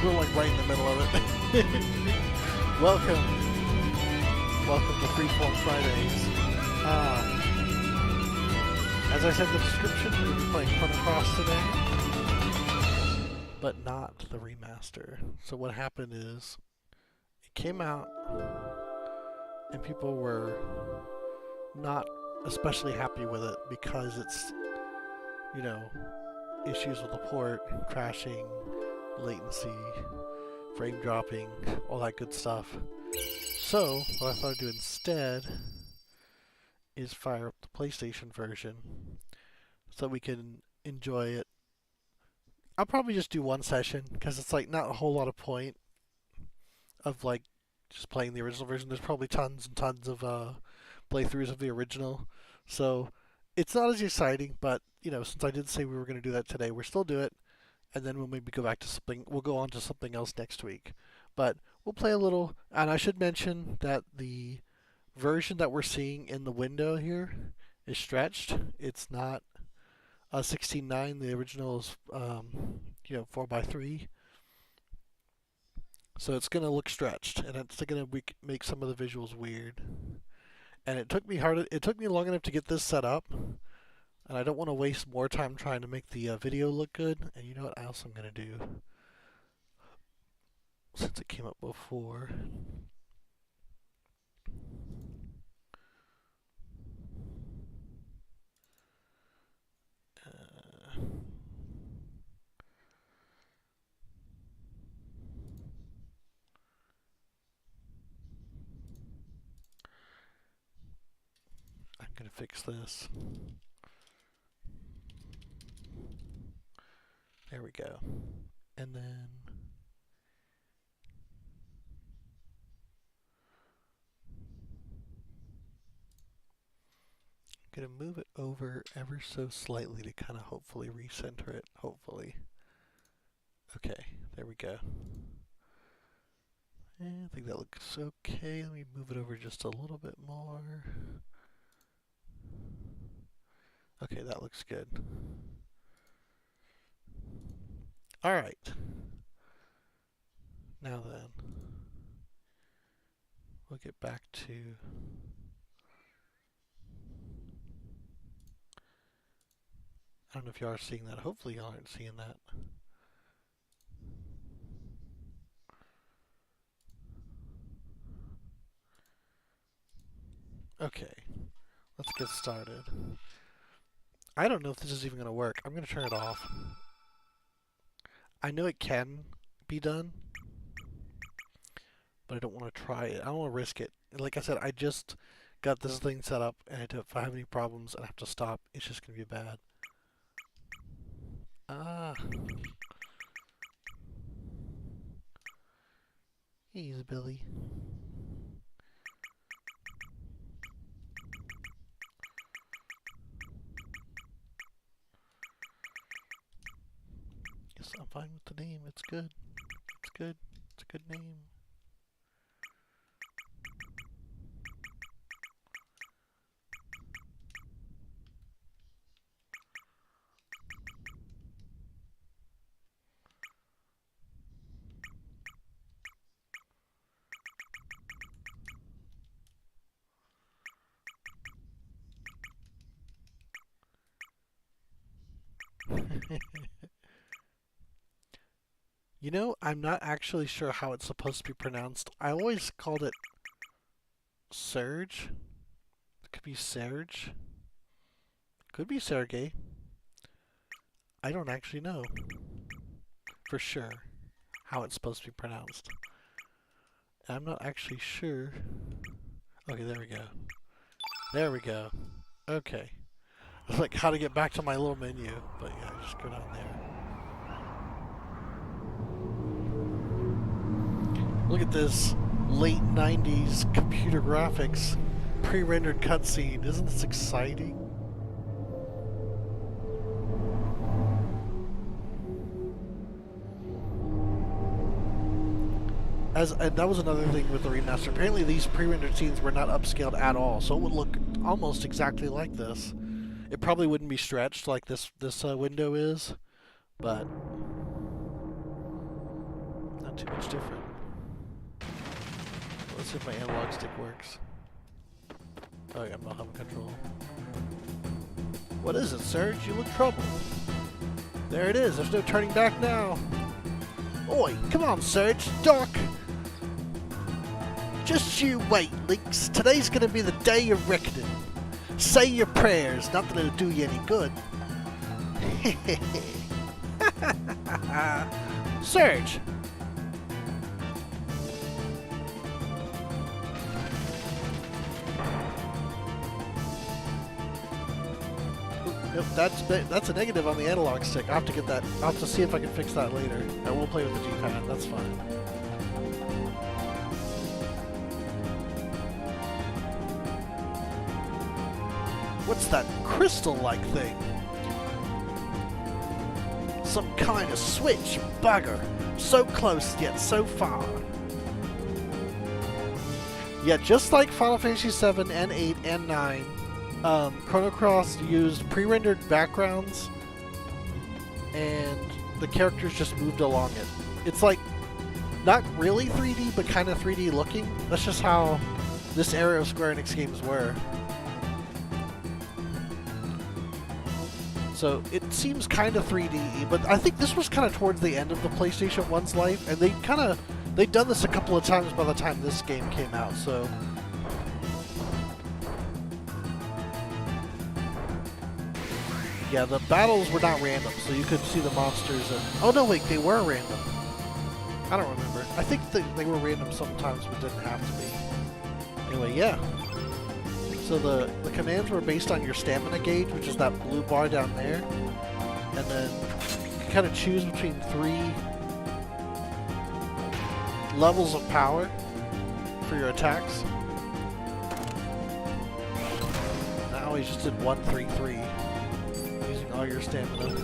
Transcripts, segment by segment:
We're like right in the middle of it. Welcome. Welcome to Freeform Fridays. As I said in the description, we're going to be playing Chrono Cross today, but not the remaster. So what happened is, it came out, and people were not especially happy with it because it's, you know, issues with the port, crashing, latency, frame dropping, all that good stuff. So, what I thought I'd do instead is fire up the PlayStation version so we can enjoy it. I'll probably just do one session because it's like not a whole lot of point of like just playing the original version. There's probably tons and tons of playthroughs of the original. So, it's not as exciting, but you know, since I did say we were going to do that today, we'll still do it. And then we'll maybe go back to something. We'll go on to something else next week. But we'll play a little. And I should mention that the version that we're seeing in the window here is stretched. It's not 16:9. The original is, 4:3. So it's going to look stretched, and it's going to make some of the visuals weird. And it took me long enough to get this set up. And I don't want to waste more time trying to make the video look good. And you know what else I'm going to do? Since it came up before. I'm going to fix this. There we go. And then I'm going to move it over ever so slightly to kind of hopefully recenter it. Hopefully. Okay, there we go. And I think that looks okay. Let me move it over just a little bit more. Okay, that looks good. Alright. Now then, we'll get back to I don't know if you are seeing that. Hopefully you aren't seeing that. Okay, let's get started. I don't know if this is even going to work. I'm going to turn it off. I know it can be done, but I don't want to try it. I don't want to risk it. Like I said, I just got this thing set up, and if I have any problems and I have to stop, it's just going to be bad. Ah. He's Billy. Yes, I'm fine with the name. It's good. It's good. It's a good name. You know, I'm not actually sure how it's supposed to be pronounced. I always called it Serge. It could be Serge. Could be Sergey. I don't actually know for sure how it's supposed to be pronounced. I'm not actually sure. Okay, there we go. There we go. Okay. It's like how to get back to my little menu, but yeah, just go down there. Look at this late 90s computer graphics pre-rendered cutscene. Isn't this exciting? And that was another thing with the remaster. Apparently these pre-rendered scenes were not upscaled at all, so it would look almost exactly like this. It probably wouldn't be stretched like this window is, but too much different. Let's see if my analog stick works. Oh yeah, I'm not having control. What is it, Serge? You look troubled. There it is. There's no turning back now. Oi, come on, Serge. Doc. Just you wait, Leaks. Today's gonna be the day of reckoning. Say your prayers. Not that it'll do you any good. Serge. Yep, that's a negative on the analog stick. I have to get that. I'll have to see if I can fix that later. I will play with the G-pad. That's fine. What's that crystal-like thing? Some kind of switch, bugger. So close yet so far. Yeah, just like Final Fantasy 7 and 8 and 9. Chrono Cross used pre-rendered backgrounds and the characters just moved along it. It's like, not really 3D, but kind of 3D looking. That's just how this era of Square Enix games were. So it seems kind of 3D, but I think this was kind of towards the end of the PlayStation 1's life, and they'd done this a couple of times by the time this game came out, so... Yeah, the battles were not random, so you could see the monsters and... Oh no, wait, they were random. I don't remember. I think they were random sometimes, but didn't have to be. Anyway, yeah. So the commands were based on your stamina gauge, which is that blue bar down there. And then you can kind of choose between 3 levels of power for your attacks. Now he just did 1, 3, 3. Using all your stamina.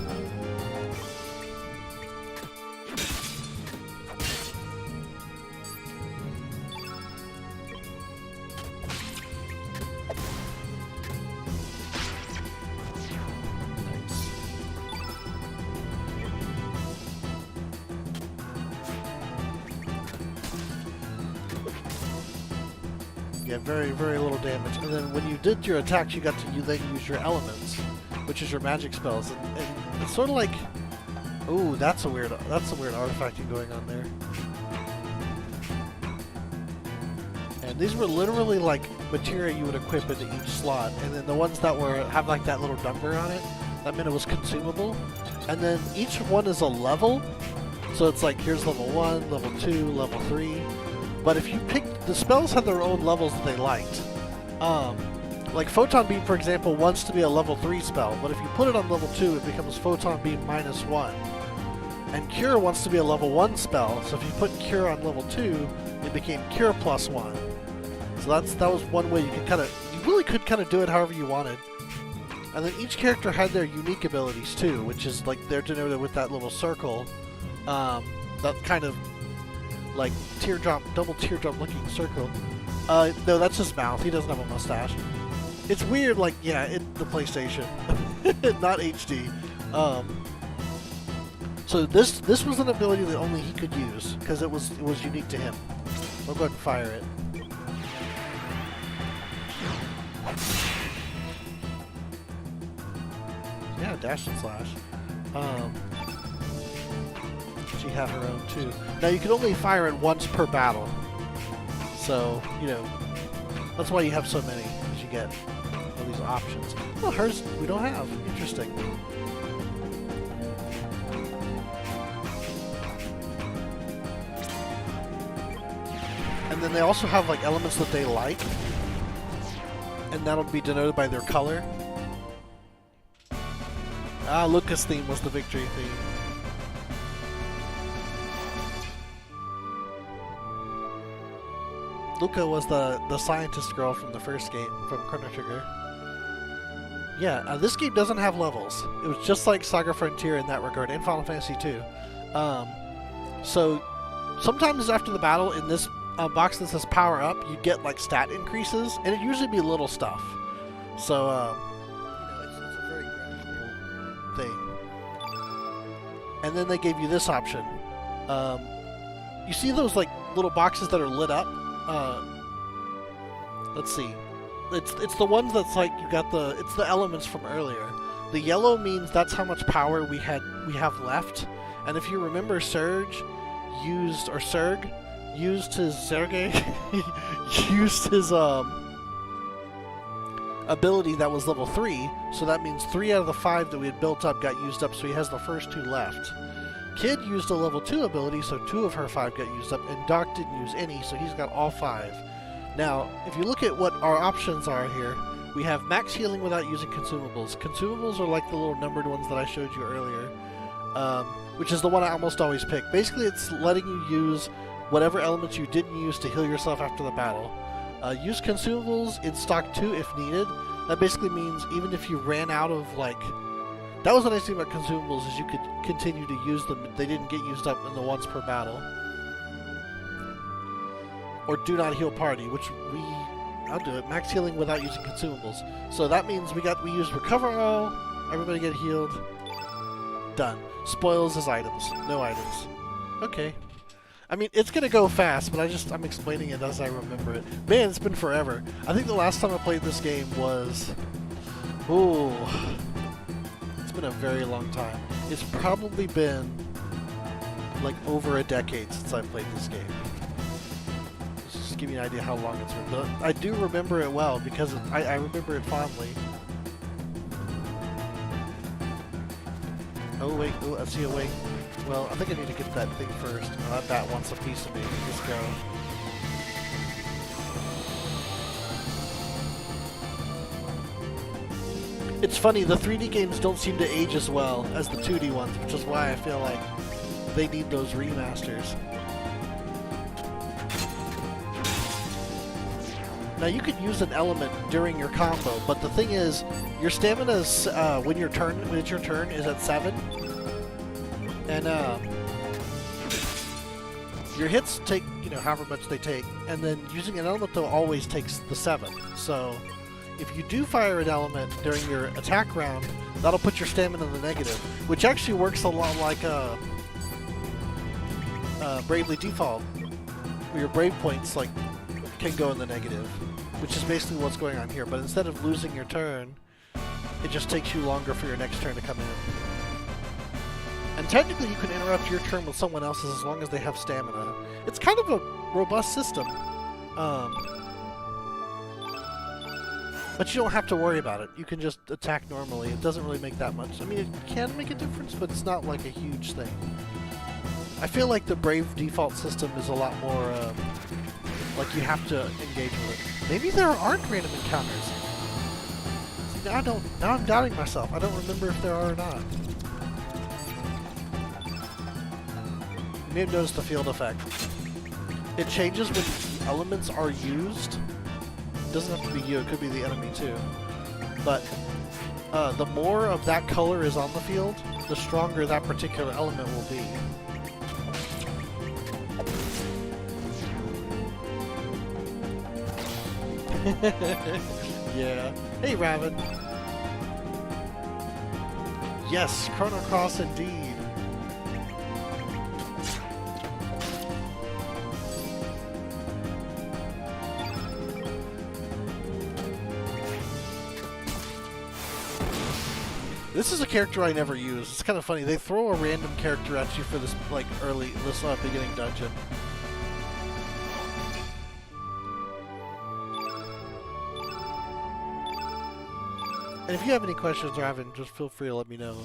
Yeah, very, very little damage. And then when you did your attacks, you got to then use your elements, which is your magic spells. And it's sort of like, ooh, that's a weird artifacting going on there. And these were literally like materia you would equip into each slot. And then the ones that have like that little number on it, that meant it was consumable. And then each one is a level. So it's like, here's level 1, level 2, level 3. But if you picked, the spells had their own levels that they liked. Like Photon Beam, for example, wants to be a level 3 spell, but if you put it on level 2, it becomes Photon Beam -1. And Cure wants to be a level 1 spell, so if you put Cure on level 2, it became Cure +1. So that was one way you really could kind of do it however you wanted. And then each character had their unique abilities too, which is like they're denoted with that little circle, that kind of like double teardrop looking circle. No, that's his mouth. He doesn't have a mustache. It's weird, like, yeah, in the PlayStation, not HD. So this was an ability that only he could use because it was unique to him. We'll go ahead and fire it. Yeah, dash and slash. She had her own too. Now you can only fire it once per battle. So, you know, that's why you have so many, because you get all these options. Well, hers we don't have. Interesting. And then they also have like elements that they like, and that'll be denoted by their color. Ah, Lucas theme was the victory theme. Luca was the scientist girl from the first game, from Chrono Trigger. Yeah, this game doesn't have levels. It was just like Saga Frontier in that regard, and Final Fantasy 2. So, sometimes after the battle, in this box that says power up, you get like stat increases, and it usually be little stuff. So, you know, it's a very gradual thing. And then they gave you this option. you see those like little boxes that are lit up? Let's see. It's the ones that's like you got it's the elements from earlier. The yellow means that's how much power we have left. And if you remember, Serg used his ability that was level 3, so that means 3 out of the 5 that we had built up got used up, so he has the first 2 left. Kid used a level 2 ability, so 2 of her 5 got used up, and Doc didn't use any, so he's got all 5. Now, if you look at what our options are here, we have max healing without using consumables. Consumables are like the little numbered ones that I showed you earlier, which is the one I almost always pick. Basically, it's letting you use whatever elements you didn't use to heal yourself after the battle. Use consumables in stock 2 if needed. That basically means even if you ran out of, like... That was the nice thing about consumables, is you could continue to use them. They didn't get used up in the once per battle. Or do not heal party, which I'll do it. Max healing without using consumables. So that means we used recover all, everybody get healed. Done. Spoils as items. No items. Okay. I mean, it's gonna go fast, but I'm explaining it as I remember it. Man, it's been forever. I think the last time I played this game was... Ooh. It's been a very long time. It's probably been like over a decade since I played this game. Just to give you an idea how long it's been. But I do remember it well because I remember it fondly. Oh wait, oh, I see a wait. Well, I think I need to get that thing first. That wants a piece of me. Let's go. It's funny, the 3D games don't seem to age as well as the 2D ones, which is why I feel like they need those remasters. Now you could use an element during your combo, but the thing is, your stamina is, when it's your turn is at 7. And your hits take, however much they take, and then using an element though always takes the 7. So if you do fire an element during your attack round, that'll put your stamina in the negative, which actually works a lot like Bravely Default, where your brave points can go in the negative, which is basically what's going on here. But instead of losing your turn, it just takes you longer for your next turn to come in. And technically you can interrupt your turn with someone else's as long as they have stamina. It's kind of a robust system. But you don't have to worry about it. You can just attack normally. It doesn't really make that much. I mean, it can make a difference, but it's not like a huge thing. I feel like the Brave default system is a lot more, like you have to engage with it. Maybe there aren't random encounters. See, now I'm doubting myself. I don't remember if there are or not. You may have noticed the field effect. It changes when elements are used. It doesn't have to be you, it could be the enemy too. But the more of that color is on the field, the stronger that particular element will be. Yeah. Hey, Raven. Yes, Chrono Cross indeed. This is a character I never use. It's kind of funny. They throw a random character at you for this, this beginning dungeon. And if you have any questions, Raven, just feel free to let me know.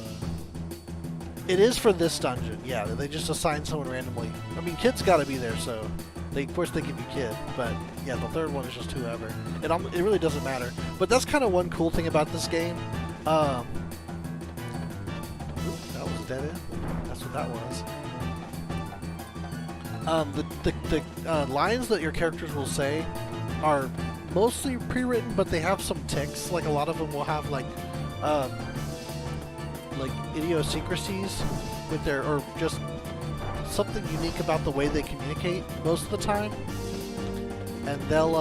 It is for this dungeon, yeah. They just assign someone randomly. I mean, Kid's got to be there, so of course they give you Kid. But yeah, the third one is just whoever. It really doesn't matter. But that's kind of one cool thing about this game. That was a dead end. That's what that was. The lines that your characters will say are mostly pre-written, but they have some ticks. Like a lot of them will have like idiosyncrasies with their, or just something unique about the way they communicate most of the time. And they'll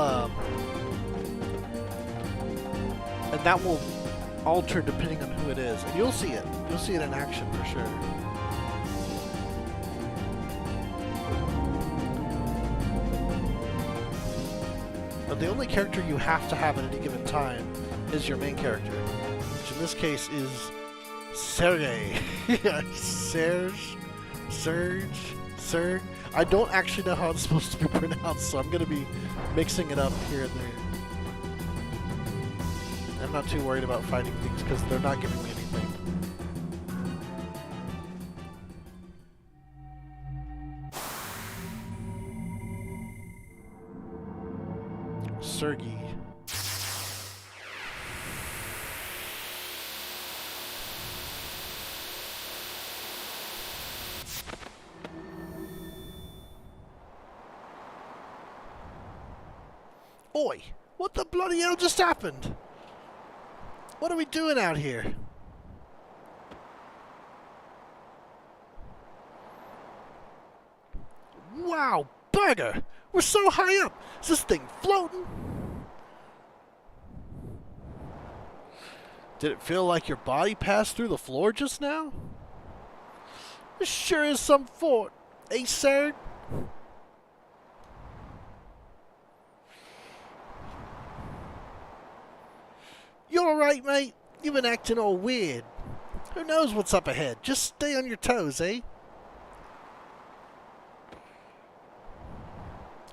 and that will alter depending on who it is. And you'll see it. You'll see it in action for sure. the only character you have to have at any given time is your main character, which in this case is Sergey. Serge. I don't actually know how it's supposed to be pronounced, so I'm going to be mixing it up here and there. I'm not too worried about fighting things because they're not giving me anything. Sergey. Oi! What the bloody hell just happened? What are we doing out here? Wow, bugger! We're so high up! Is this thing floating? Did it feel like your body passed through the floor just now? This sure is some fort, eh, sir? You alright, mate? You've been acting all weird. Who knows what's up ahead? Just stay on your toes, eh?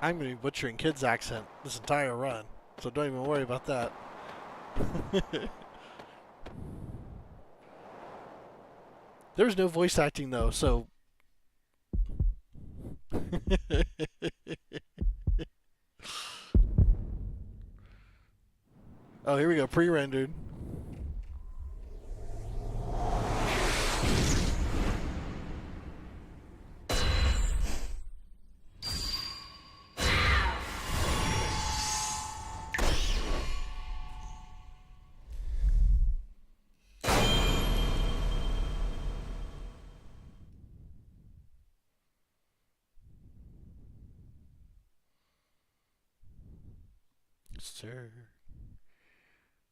I'm going to be butchering Kid's accent this entire run, so don't even worry about that. There's no voice acting, though, so... Oh, here we go, pre-rendered.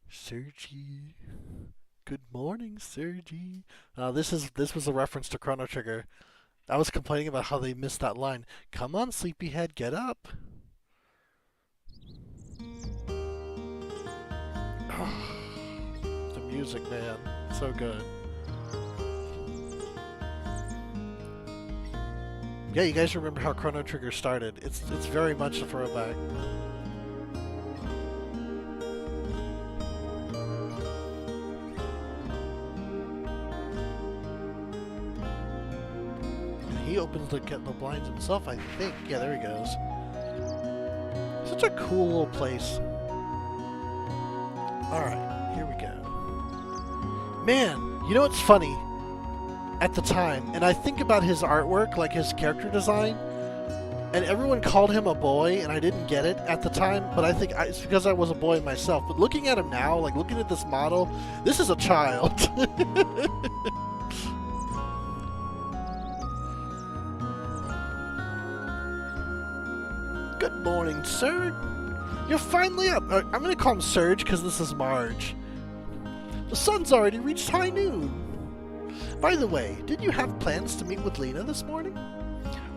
Sergi. Good morning, Sergi. This was a reference to Chrono Trigger. I was complaining about how they missed that line. Come on, sleepyhead, get up. The music, man, so good. Yeah, you guys remember how Chrono Trigger started? It's very much a throwback. He opens the blinds himself, I think. Yeah, there he goes. Such a cool little place. Alright, here we go. Man, you know what's funny? At the time, and I think about his artwork, like his character design, and everyone called him a boy, and I didn't get it at the time, but I think it's because I was a boy myself. But looking at him now, like looking at this model, this is a child. Good morning, Serge. You're finally up. I'm going to call him Serge because this is Marge. The sun's already reached high noon. By the way, did you have plans to meet with Lena this morning?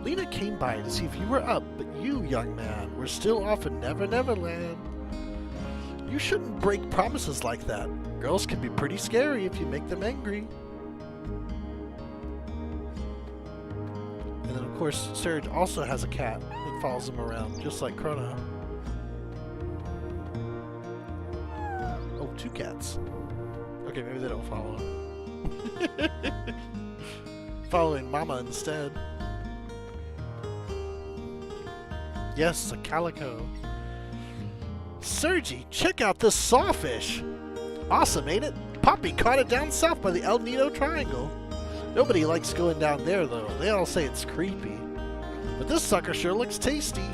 Lena came by to see if you were up, but you, young man, were still off in Never Never Land. You shouldn't break promises like that. Girls can be pretty scary if you make them angry. And then, of course, Serge also has a cat that follows him around, just like Chrono. Oh, two cats. Okay, maybe they don't follow him. Following Mama instead. Yes, a calico. Sergi, check out this sawfish! Awesome, ain't it? Poppy caught it down south by the El Nido Triangle. Nobody likes going down there, though. They all say it's creepy. But this sucker sure looks tasty.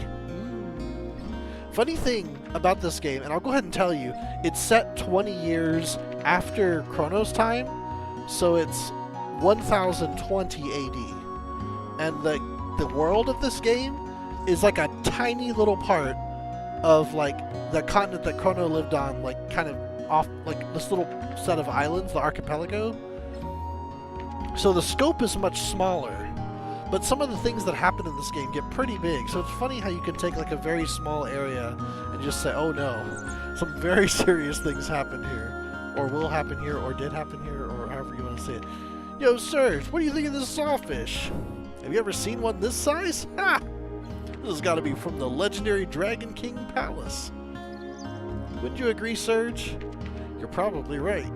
Funny thing about this game, and I'll go ahead and tell you, it's set 20 years after Chrono's time, so it's 1020 AD. And the world of this game is like a tiny little part of like the continent that Chrono lived on, like kind of off, like this little set of islands, the archipelago. So the scope is much smaller, But some of the things that happen in this game get pretty big, so it's funny how you can take like a very small area and just say, oh no, some very serious things happen here, or will happen here, or did happen here, or however you want to say it. Yo, Serge, what do you think of this sawfish? Have you ever seen one this size? Ha! This has got to be from the legendary Dragon King Palace. Wouldn't you agree, Serge? You're probably right.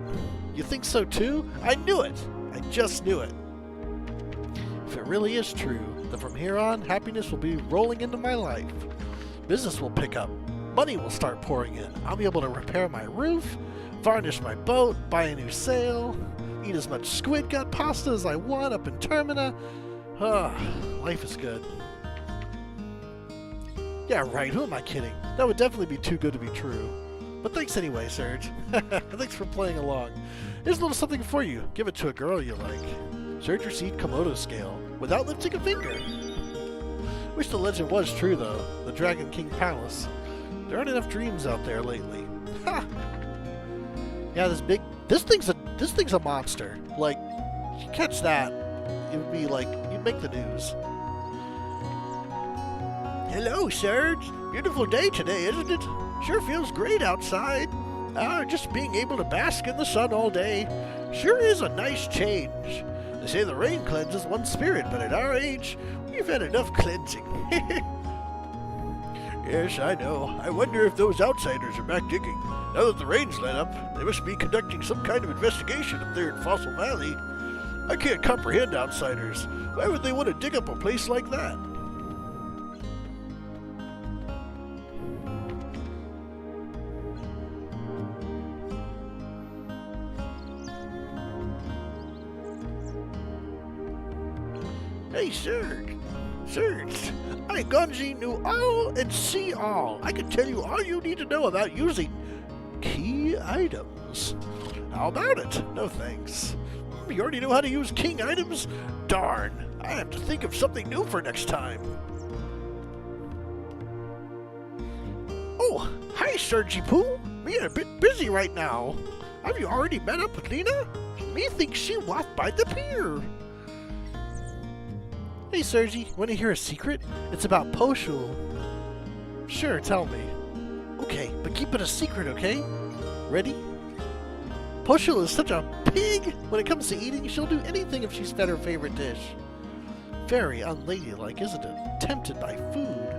You think so too? I knew it! I just knew it. If it really is true, then from here on, happiness will be rolling into my life. Business will pick up. Money will start pouring in. I'll be able to repair my roof, varnish my boat, buy a new sail, eat as much squid gut pasta as I want up in Termina. Life is good. Yeah, right, who am I kidding? That would definitely be too good to be true. But thanks anyway, Serge. Thanks for playing along. Here's a little something for you. Give it to a girl you like. Serge received Komodo scale without lifting a finger. Wish the legend was true though. The Dragon King Palace. There aren't enough dreams out there lately. Ha! Yeah, this thing's a monster. Like, if you catch that, it would be like you'd make the news. Hello, Serge. Beautiful day today, isn't it? Sure feels great outside. Just being able to bask in the sun all day. Sure is a nice change. They say the rain cleanses one's spirit, but at our age, we've had enough cleansing. Yes, I know. I wonder if those outsiders are back digging. Now that the rain's let up, they must be conducting some kind of investigation up there in Fossil Valley. I can't comprehend outsiders. Why would they want to dig up a place like that? Hey, Serge. Serge, I Gonzi knew all and see all. I can tell you all you need to know about using key items. How about it? No thanks. You already know how to use king items? Darn. I have to think of something new for next time. Oh, hi, Sergi Poo. Me a bit busy right now. Have you already met up with Lena? Me thinks she walked by the pier. Hey, Sergi, want to hear a secret? It's about Poshul. Sure, tell me. Okay, but keep it a secret, okay? Ready? Poshul is such a pig! When it comes to eating, she'll do anything if she's fed her favorite dish. Very unladylike, isn't it? Tempted by food.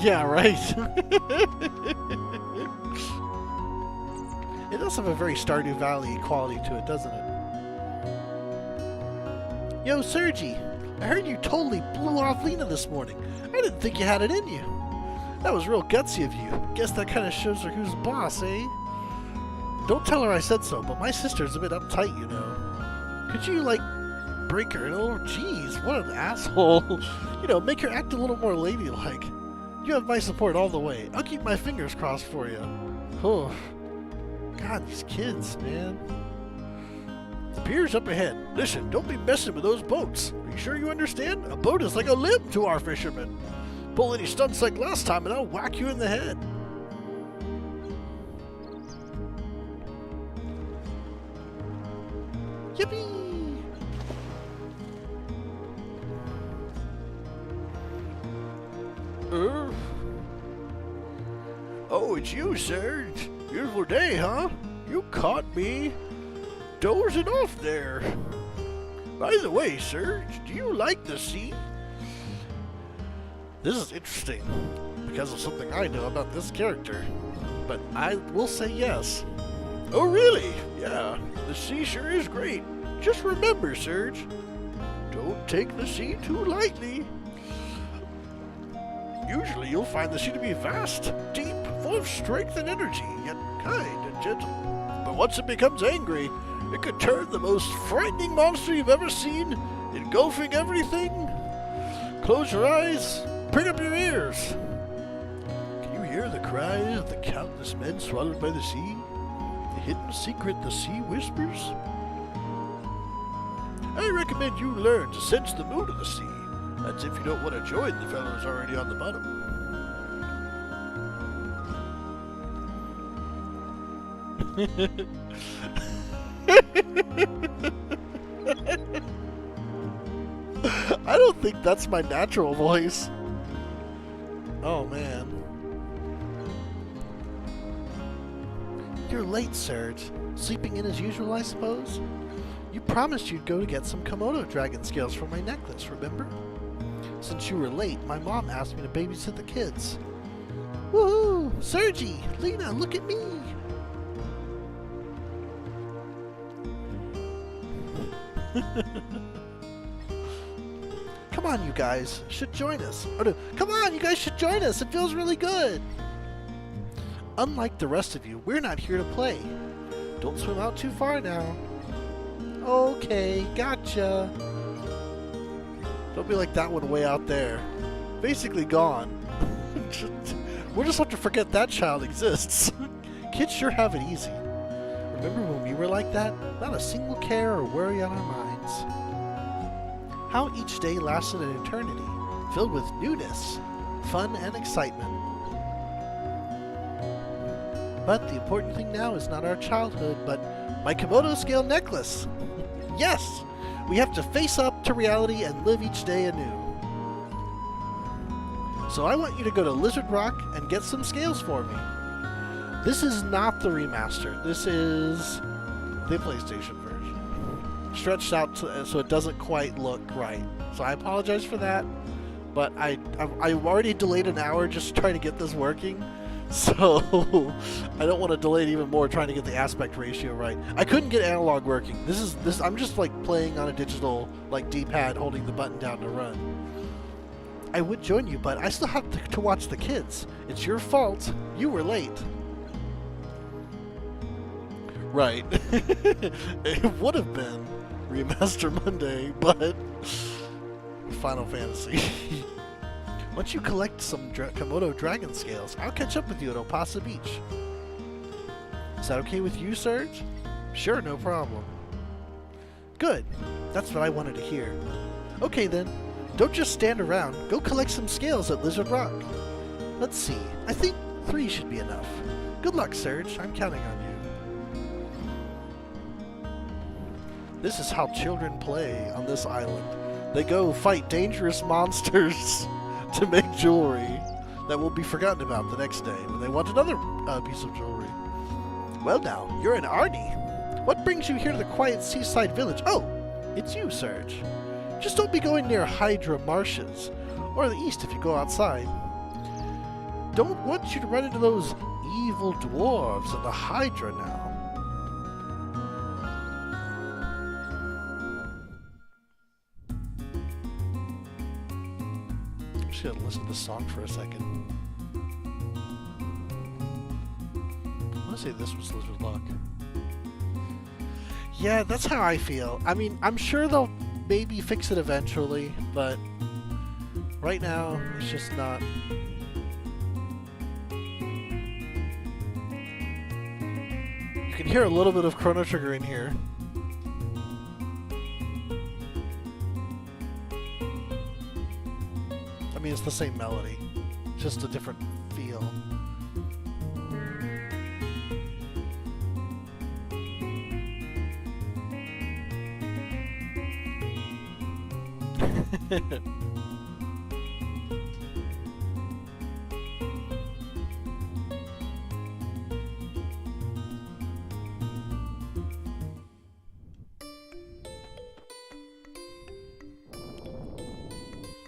Yeah, right. It does have a very Stardew Valley quality to it, doesn't it? Yo, Sergi, I heard you totally blew off Lena this morning. I didn't think you had it in you. That was real gutsy of you. Guess that kind of shows her who's boss, eh? Don't tell her I said so, but my sister's a bit uptight, you know. Could you, like, break her? Oh, jeez, what an asshole. You know, make her act a little more ladylike. You have my support all the way. I'll keep my fingers crossed for you. Oh, God, these kids, man. The pier's up ahead. Listen, don't be messing with those boats. Are you sure you understand? A boat is like a limb to our fishermen. Pull any stunts like last time and I'll whack you in the head. Yippee! Oh, it's you, Serge. Beautiful day, huh? You caught me dozing off there. By the way, Serge, do you like the sea? This is interesting because of something I know about this character, but I will say yes. Oh, really? Yeah, the sea sure is great. Just remember, Serge, don't take the sea too lightly. Usually you'll find the sea to be vast, deep, full of strength and energy, yet kind and gentle. But once it becomes angry, it could turn the most frightening monster you've ever seen, engulfing everything. Close your eyes, prick up your ears. Can you hear the cries of the countless men swallowed by the sea? The hidden secret the sea whispers? I recommend you learn to sense the mood of the sea. That's if you don't want to join the fellows already on the bottom. I don't think that's my natural voice. Oh, man. You're late, Serge. Sleeping in as usual, I suppose? You promised you'd go to get some Komodo dragon scales for my necklace, remember? Since you were late, my mom asked me to babysit the kids. Woohoo! Sergi! Lena, look at me! Come on, you guys. Should join us. Oh, no. Come on, you guys should join us. It feels really good. Unlike the rest of you, we're not here to play. Don't swim out too far now. Okay, gotcha. Don't be like that one way out there. Basically gone. We'll just have to forget that child exists. Kids sure have it easy. Remember when we were like that? Not a single care or worry on our minds. How each day lasted an eternity, filled with newness, fun, and excitement. But the important thing now is not our childhood, but my Komodo scale necklace. Yes! We have to face up to reality and live each day anew. So I want you to go to Lizard Rock and get some scales for me. This is not the remaster. This is the PlayStation version. Stretched out so it doesn't quite look right. So I apologize for that. But I've already delayed an hour just trying to get this working. So I don't want to delay it even more trying to get the aspect ratio right. I couldn't get analog working. I'm just like playing on a digital like D-pad holding the button down to run. I would join you, but I still have to watch the kids. It's your fault. You were late. Right. It would have been Remaster Monday, but Final Fantasy. Once you collect some Komodo dragon scales, I'll catch up with you at Opasa Beach. Is that okay with you, Serge? Sure, no problem. Good. That's what I wanted to hear. Okay then. Don't just stand around. Go collect some scales at Lizard Rock. Let's see. I think 3 should be enough. Good luck, Serge. I'm counting on you. This is how children play on this island. They go fight dangerous monsters to make jewelry that will be forgotten about the next day when they want another piece of jewelry. Well now, you're an Arnie. What brings you here to the quiet seaside village? Oh, it's you, Serge. Just don't be going near Hydra Marshes, or the east if you go outside. Don't want you to run into those evil dwarves and the Hydra now. I'm just gonna listen to the song for a second. I want to say this was Lizard Luck. Yeah, that's how I feel. I mean, I'm sure they'll maybe fix it eventually, but right now it's just not. You can hear a little bit of Chrono Trigger in here. I mean, it's the same melody, just a different feel.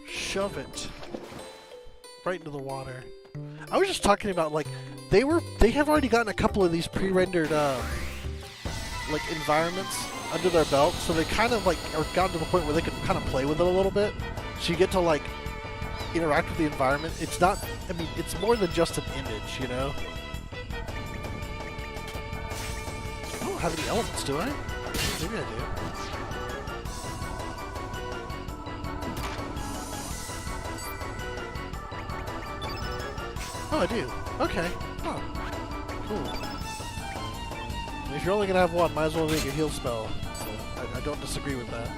Shove it right into the water. I was just talking about like they have already gotten a couple of these pre-rendered like environments under their belt, so they kind of like are gotten to the point where they can kind of play with it a little bit. So you get to like interact with the environment. It's not, I mean, it's more than just an image, you know? I don't have any elements, do I? Maybe I do. Oh, I do. Okay. Oh, cool. If you're only gonna have one, might as well make a heal spell. So I don't disagree with that.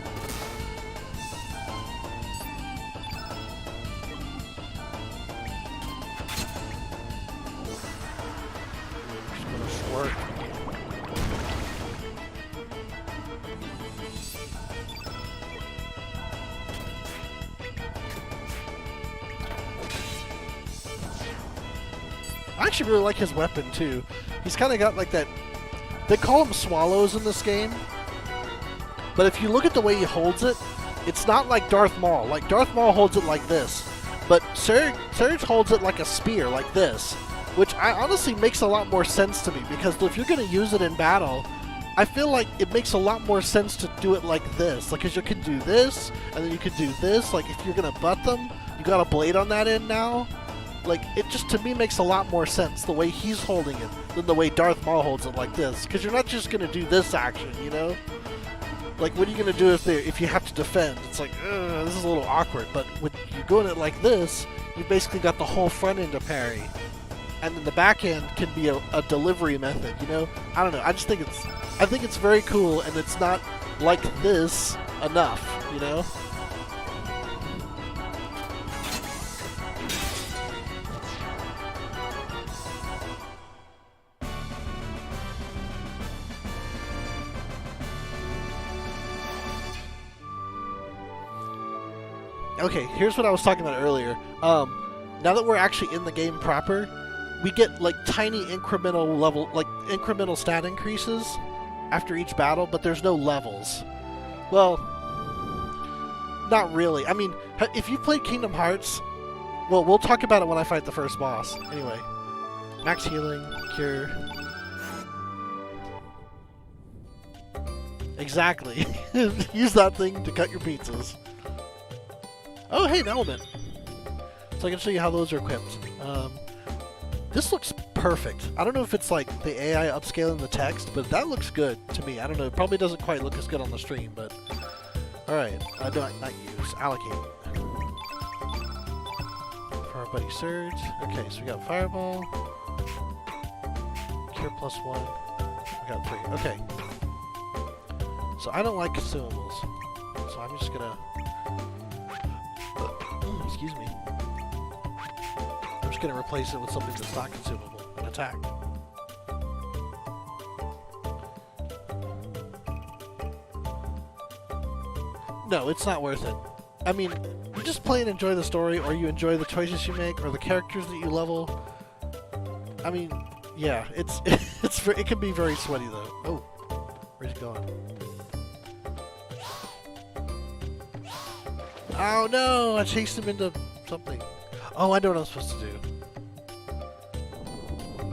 Just gonna squirt. I actually really like his weapon too. He's kind of got like that. They call them swallows in this game, but if you look at the way he holds it, it's not like Darth Maul. Like Darth Maul holds it like this, but Surge holds it like a spear, like this, which I honestly makes a lot more sense to me, because if you're going to use it in battle, I feel like it makes a lot more sense to do it like this. Like, because you can do this, and then you can do this. Like, if you're going to butt them, you got a blade on that end now. Like, it just, to me, makes a lot more sense the way he's holding it than the way Darth Maul holds it like this. Because you're not just going to do this action, you know? Like, what are you going to do if you have to defend? It's like, this is a little awkward. But when you're doing it like this, you basically got the whole front end to parry. And then the back end can be a delivery method, you know? I don't know. I think it's very cool, and it's not like this enough, you know? Okay, here's what I was talking about earlier. Now that we're actually in the game proper, we get like tiny incremental stat increases after each battle, but there's no levels. Well, not really. I mean, if you played Kingdom Hearts, well, we'll talk about it when I fight the first boss. Anyway, max healing, cure. Exactly. Use that thing to cut your pizzas. Oh, hey, an element. So I can show you how those are equipped. This looks perfect. I don't know if it's like the AI upscaling the text, but that looks good to me. I don't know. It probably doesn't quite look as good on the stream, but... Alright, not use. Allocate. For our buddy Surge. Okay, so we got Fireball. Cure +1. We got 3. Okay. So I don't like consumables. So I'm just gonna... excuse me. I'm just gonna replace it with something that's not consumable. An attack. No, it's not worth it. I mean, you just play and enjoy the story, or you enjoy the choices you make, or the characters that you level. I mean, yeah, it can be very sweaty though. Oh, where's he going? Oh no! I chased him into something. Oh, I know what I'm supposed to do.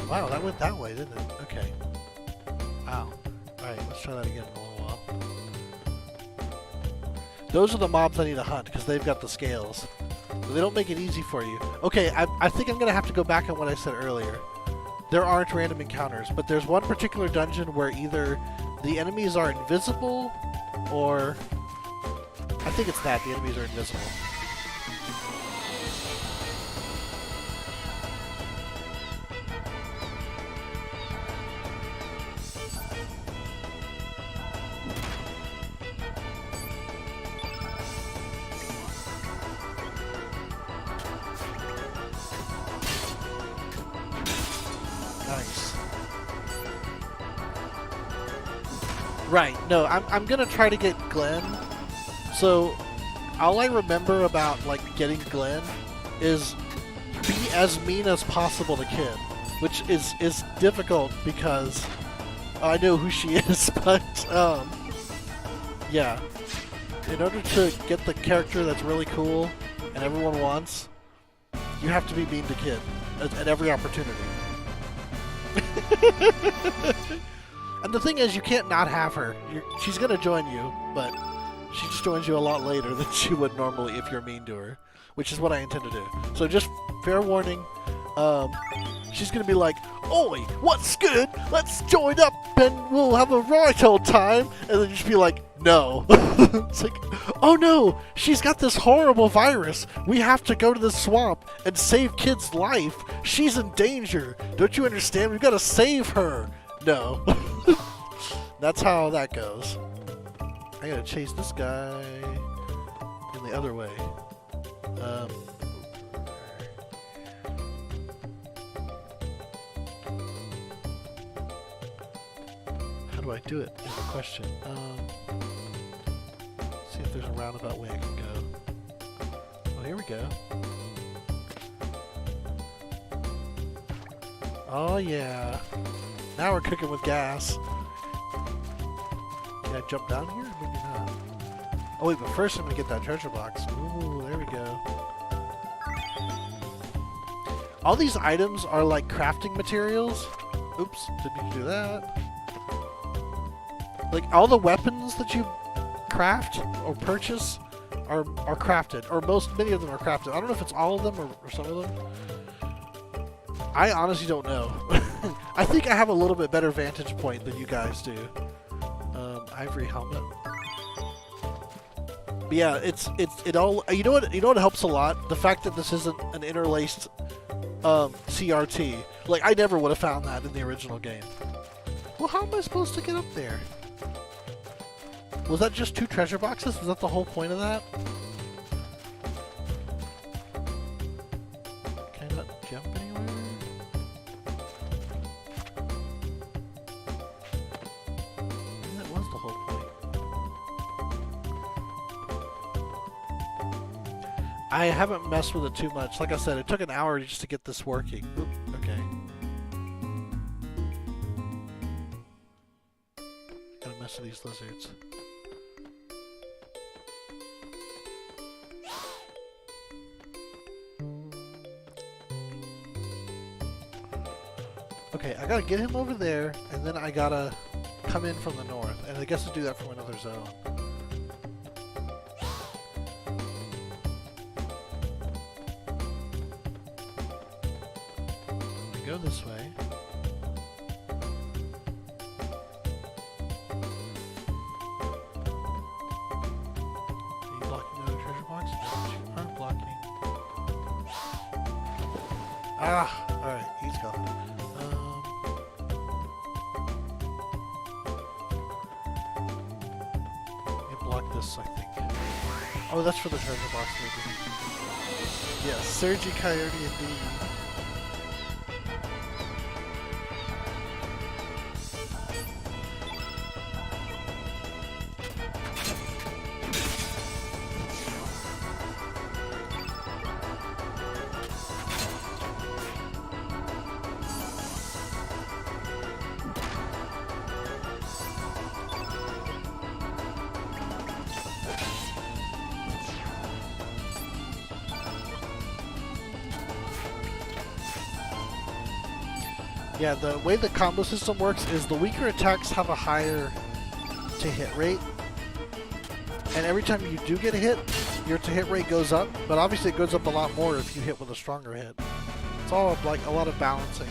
Wow, that went that way, didn't it? Okay. Wow. Alright, let's try that again in a little while. Those are the mobs I need to hunt, because they've got the scales. So they don't make it easy for you. Okay, I think I'm going to have to go back on what I said earlier. There aren't random encounters, but there's one particular dungeon where either the enemies are invisible, or... I think it's that, the enemies are invisible. Nice. Right, no, I'm gonna try to get Glenn. So, all I remember about, like, getting Glenn is be as mean as possible to Kid, which is difficult because I know who she is, but, yeah. In order to get the character that's really cool and everyone wants, you have to be mean to Kid at every opportunity. And the thing is, you can't not have her. She's gonna join you, but... she just joins you a lot later than she would normally if you're mean to her, which is what I intend to do. So just fair warning, she's going to be like, "Oi, what's good? Let's join up and we'll have a right old time." And then just be like, "No." It's like, "Oh no, she's got this horrible virus. We have to go to the swamp and save Kid's life. She's in danger. Don't you understand? We've got to save her." No. That's how that goes. I gotta chase this guy in the other way. How do I do it is the question. See if there's a roundabout way I can go. Oh, here we go. Oh yeah. Now we're cooking with gas. Can I jump down here? Maybe not. Oh wait, but first I'm gonna get that treasure box. Ooh, there we go. All these items are like crafting materials. Oops, didn't need to do that. Like all the weapons that you craft or purchase are crafted, or many of them are crafted. I don't know if it's all of them or some of them. I honestly don't know. I think I have a little bit better vantage point than you guys do. Ivory helmet. But yeah, it all. You know what helps a lot? The fact that this isn't an interlaced CRT. Like I never would have found that in the original game. Well, how am I supposed to get up there? Was that just 2 treasure boxes? Was that the whole point of that? Can I not jump anywhere? Maybe that was the whole point. I haven't messed with it too much. Like I said, it took an hour just to get this working. Oop, okay. Gotta mess with these lizards. Okay, I gotta get him over there, and then I gotta come in from the north. And I guess to do that from another zone. Go this way. Are you blocking the other treasure box? No, you aren't blocking. Ah! Alright, he's gone. This, I think. Oh, that's for the treasure box, maybe. Yes, Sergi Coyote indeed. Yeah, the way the combo system works is the weaker attacks have a higher to-hit rate. And every time you do get a hit, your to-hit rate goes up. But obviously it goes up a lot more if you hit with a stronger hit. It's all like a lot of balancing.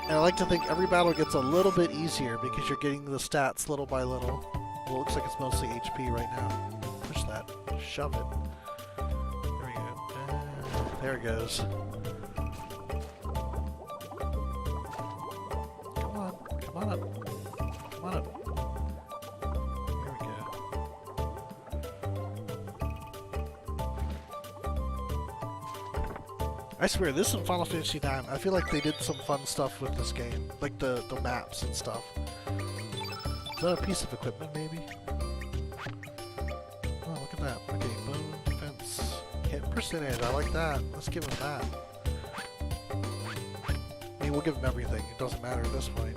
And I like to think every battle gets a little bit easier because you're getting the stats little by little. Well, it looks like it's mostly HP right now. Push that. Shove it. There it goes. Come on. Come on up. Come on up. There we go. I swear, this is Final Fantasy IX. I feel like they did some fun stuff with this game. Like the maps and stuff. Is that a piece of equipment, maybe? Oh, look at that. Okay, boom, defense. Hit percentage, I like that. Let's give him that. I mean, we'll give him everything. It doesn't matter at this point.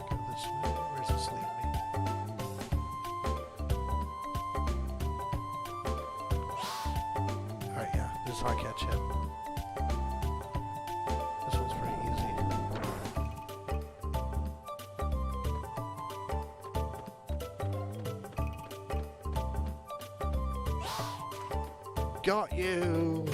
Go this way. Where's this lead me? Alright, yeah. This is how I catch him. This one's pretty easy. Got you!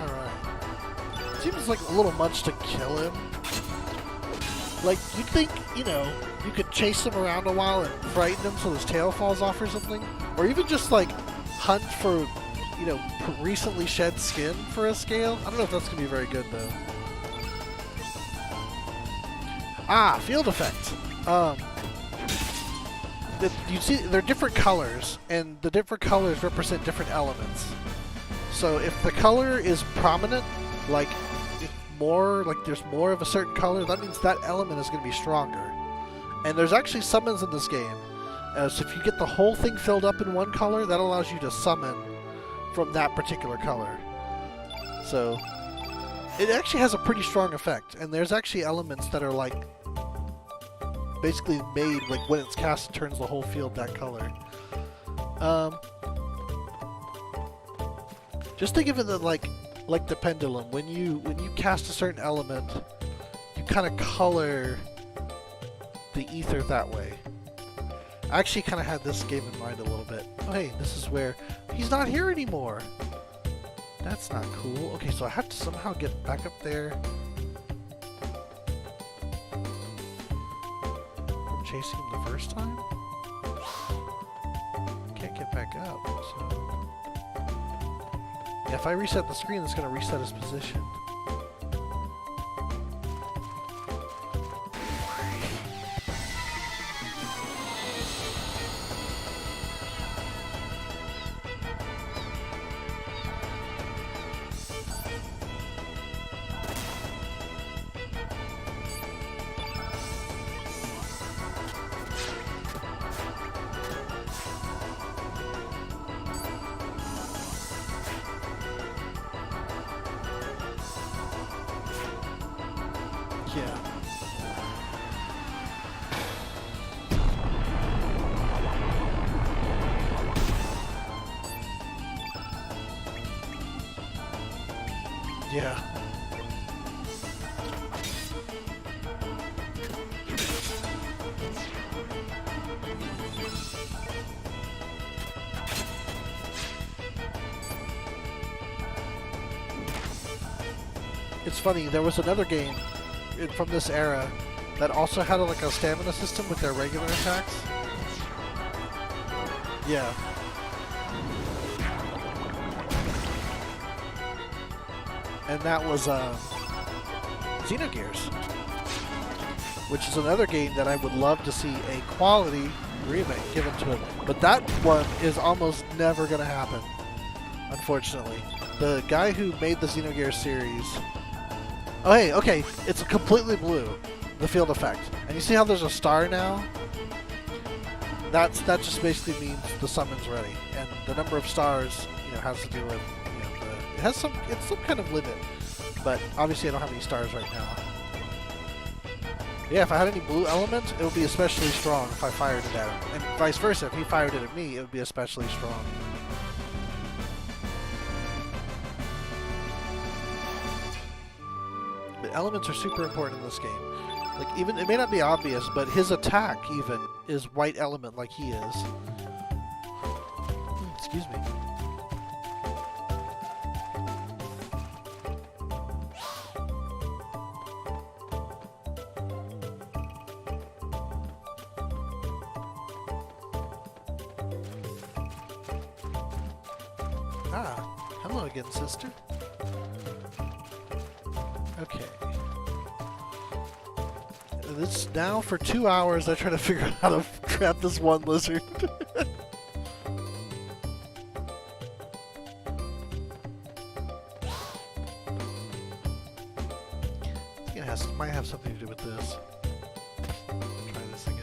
Alright. Seems like a little much to kill him. Like, you'd think, you know, you could chase him around a while and frighten him so his tail falls off or something. Or even just, like, hunt for you know, recently shed skin for a scale. I don't know if that's going to be very good, though. Ah, field effect. You see, they're different colors, and the different colors represent different elements. So if the color is prominent, like there's more of a certain color, that means that element is going to be stronger. And there's actually summons in this game. So if you get the whole thing filled up in one color, that allows you to summon from that particular color. So it actually has a pretty strong effect. And there's actually elements that are like basically made, like when it's cast, it turns the whole field that color. Just think of it like the pendulum. When you cast a certain element, you kind of color the ether that way. I actually kind of had this game in mind a little bit. Oh hey, this is where he's not here anymore. That's not cool. Okay, so I have to somehow get back up there. From chasing him the first time? Can't get back up, so... Yeah, if I reset the screen, it's going to reset his position. Yeah. Yeah. It's funny, there was another game from this era that also had like a stamina system with their regular attacks. Yeah. And that was Xenogears, which is another game that I would love to see a quality remake given to it. But that one is almost never going to happen, unfortunately. The guy who made the Xenogears series... Oh hey, okay, it's completely blue, the field effect. And you see how there's a star now? That just basically means the summon's ready. And the number of stars, you know, has to do with, you know, it's some kind of limit. But obviously I don't have any stars right now. Yeah, if I had any blue element, it would be especially strong if I fired it at him. And vice versa, if he fired it at me, it would be especially strong. Elements are super important in this game. Like, even it may not be obvious, but his attack even is white element like he is. Excuse me. Ah, hello again, sister. Okay. This now for 2 hours I try to figure out how to trap this one lizard. I think it might have something to do with this. Try this again.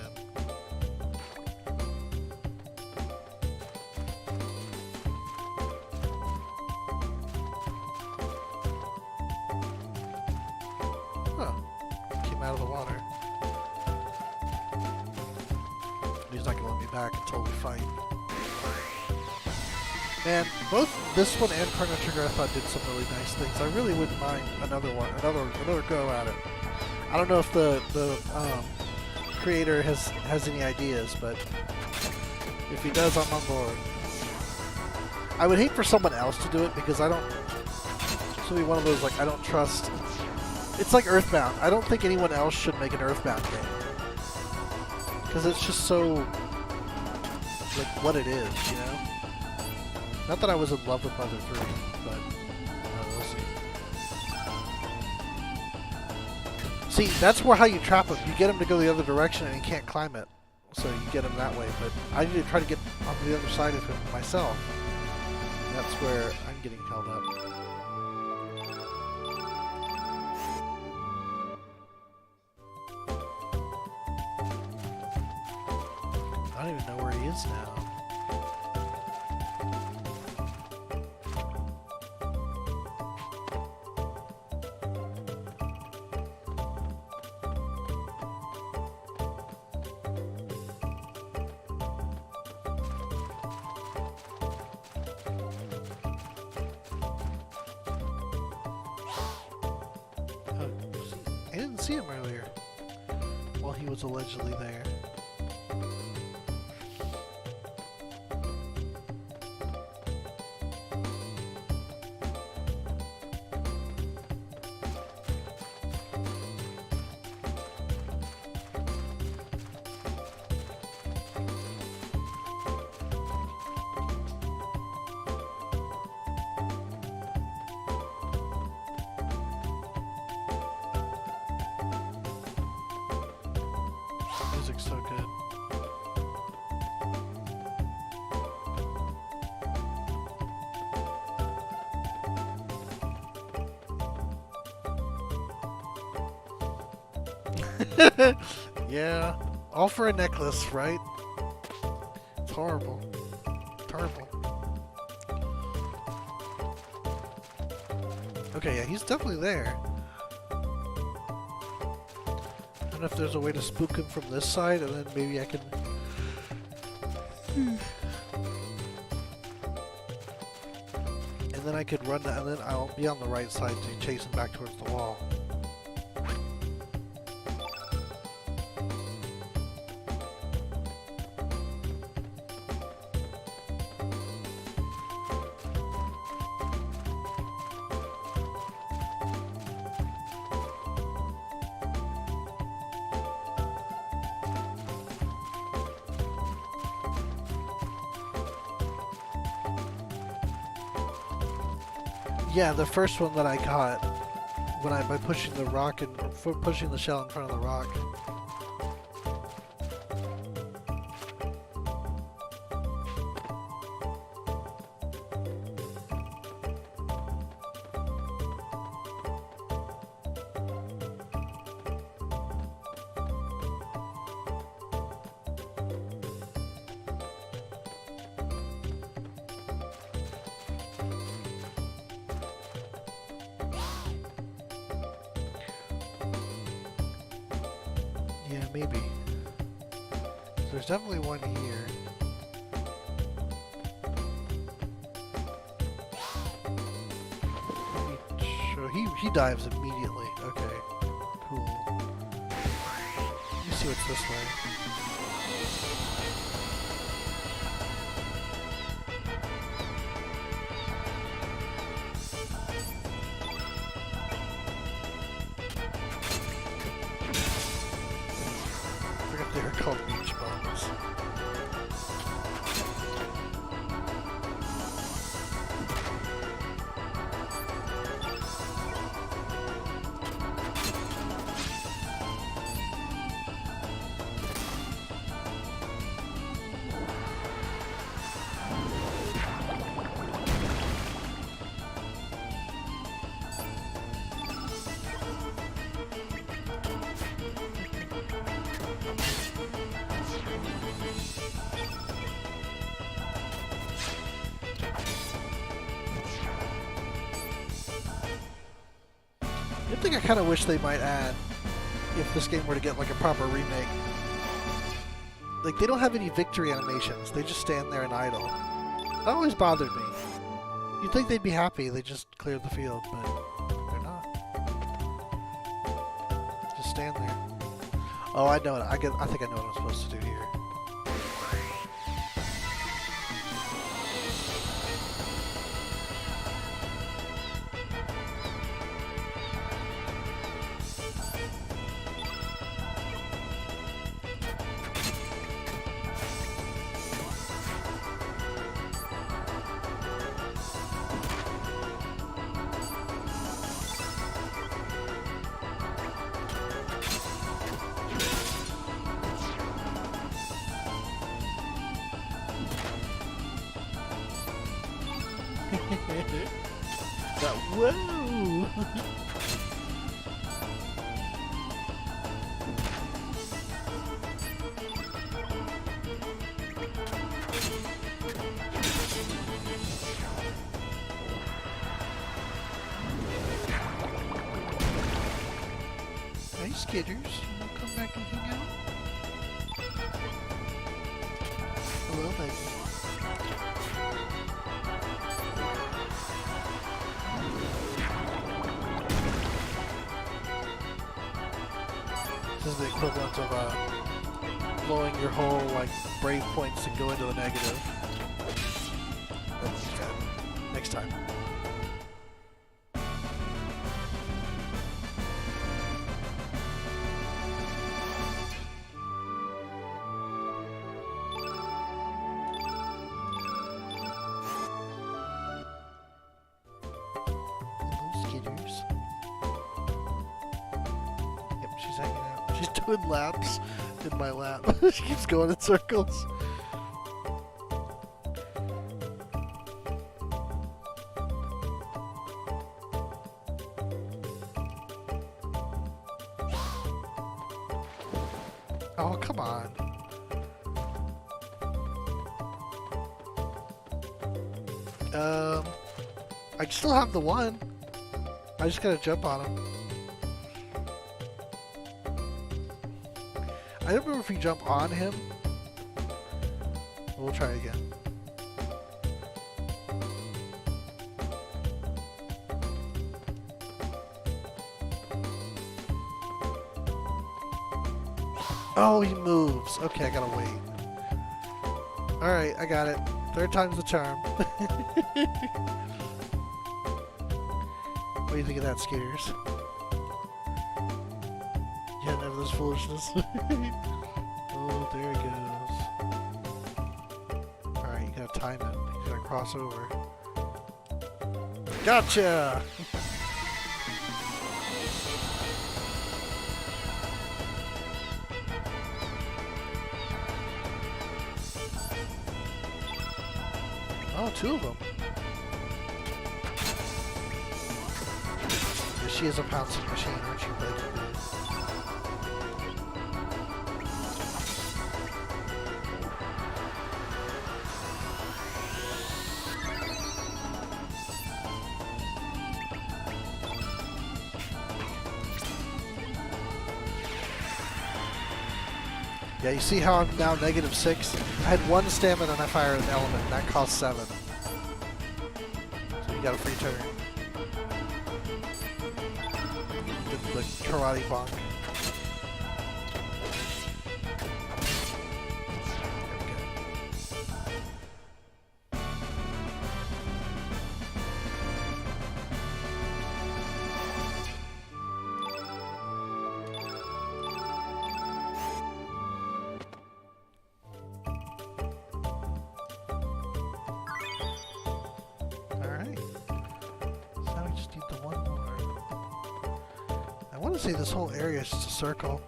Out of the water. He's not gonna let me back until we fight. Man, both this one and Chrono Trigger I thought did some really nice things. I really wouldn't mind another go at it. I don't know if the creator has any ideas, but if he does, I'm on board. I would hate for someone else to do it because I don't. This will be one of those like I don't trust. It's like Earthbound. I don't think anyone else should make an Earthbound game. Because it's just so... like, what it is, you know? Not that I was in love with Mother 3, but we'll see. See, that's how you trap him. You get him to go the other direction and he can't climb it. So you get him that way. But I need to try to get onto the other side of him myself. That's where I'm getting held up. I don't even know where he is now. I didn't see him earlier while he was allegedly there. Music's so good. Yeah, all for a necklace, right? It's horrible. Terrible. Okay, yeah, he's definitely there. I don't know if there's a way to spook him from this side, and then maybe I can... And then I could run that, and then I'll be on the right side to chase him back towards the wall. Yeah, the first one that I got by pushing the rock and pushing the shell in front of the rock. Yeah, maybe. So there's definitely one here. He dives immediately. Okay, cool. Let me see what's this way. They're called beach bombs. I think I kind of wish they might add, if this game were to get like a proper remake. Like, they don't have any victory animations, they just stand there and idle. That always bothered me. You'd think they'd be happy, they just cleared the field, but they're not. Just stand there. Oh, I know it. I think I know what I'm supposed to do here. Whoa! Hey, Skitters, you wanna come back and hang out? Hello, baby. This is the equivalent of blowing your whole like brave points and go into the negative. Okay. Next time. She's hanging out. She's doing laps in my lap. She keeps going in circles. Oh, come on. I still have the one. I just gotta jump on him. I don't remember if you jump on him. We'll try again. Oh, he moves. Okay, I gotta wait. Alright, I got it. Third time's the charm. What do you think of that, Skaters? You had none of this foolishness? Oh, there it goes. Alright, you gotta time it. You gotta cross over. Gotcha! Oh, two of them. Yeah, she is a pouncing machine, aren't you, baby? Yeah, you see how I'm now -6? I had 1 stamina and I fired an element, and that cost 7. So you got a free turn. Did the karate bonk. I want to say this whole area is just a circle.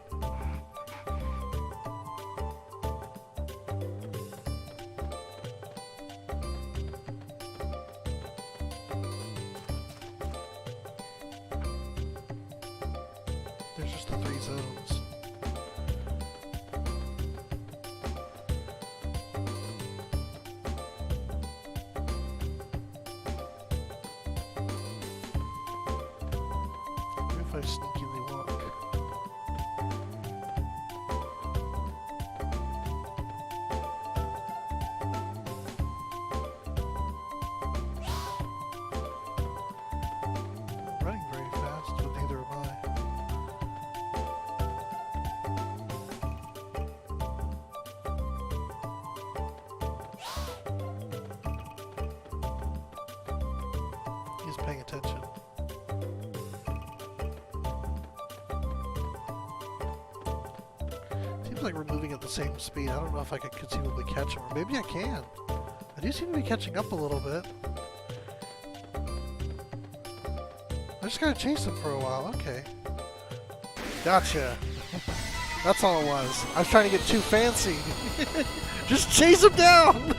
There's just the 3 zones. If I sneakily walk. I'm running very fast, but neither am I. He's paying attention. Seems like we're moving at the same speed. I don't know if I could conceivably catch him, or maybe I can. I do seem to be catching up a little bit. I just gotta chase him for a while. Okay. Gotcha. That's all it was. I was trying to get too fancy. Just chase him down!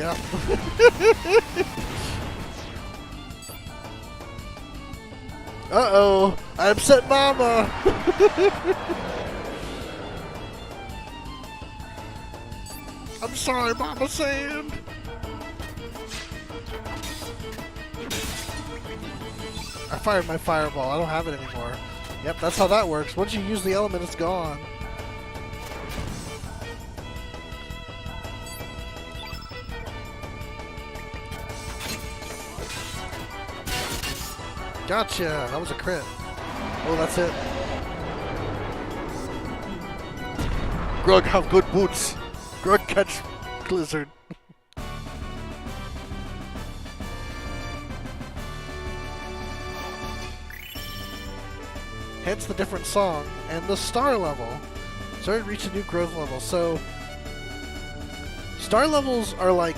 Yeah. Uh-oh! I upset Mama! I'm sorry, Mama Sand! I fired my fireball. I don't have it anymore. Yep, that's how that works. Once you use the element, it's gone. Gotcha! That was a crit. Oh, that's it. Grug have good boots. Grug catch Blizzard. Hence the different song and the star level. Started to reach a new growth level. So star levels are like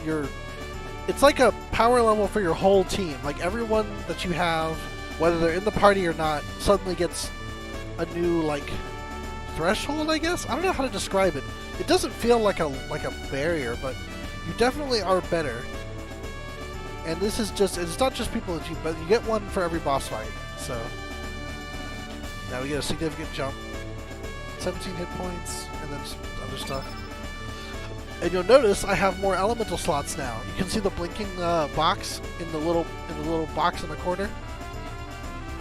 your, it's like a power level for your whole team. Like everyone that you have, whether they're in the party or not, suddenly gets a new like threshold, I guess. I don't know how to describe it. It doesn't feel like a barrier, but you definitely are better. And this is just, it's not just people that you, but you get one for every boss fight. So now we get a significant jump. 17 hit points, and then some other stuff. And you'll notice I have more elemental slots now. You can see the blinking box in the little box in the corner.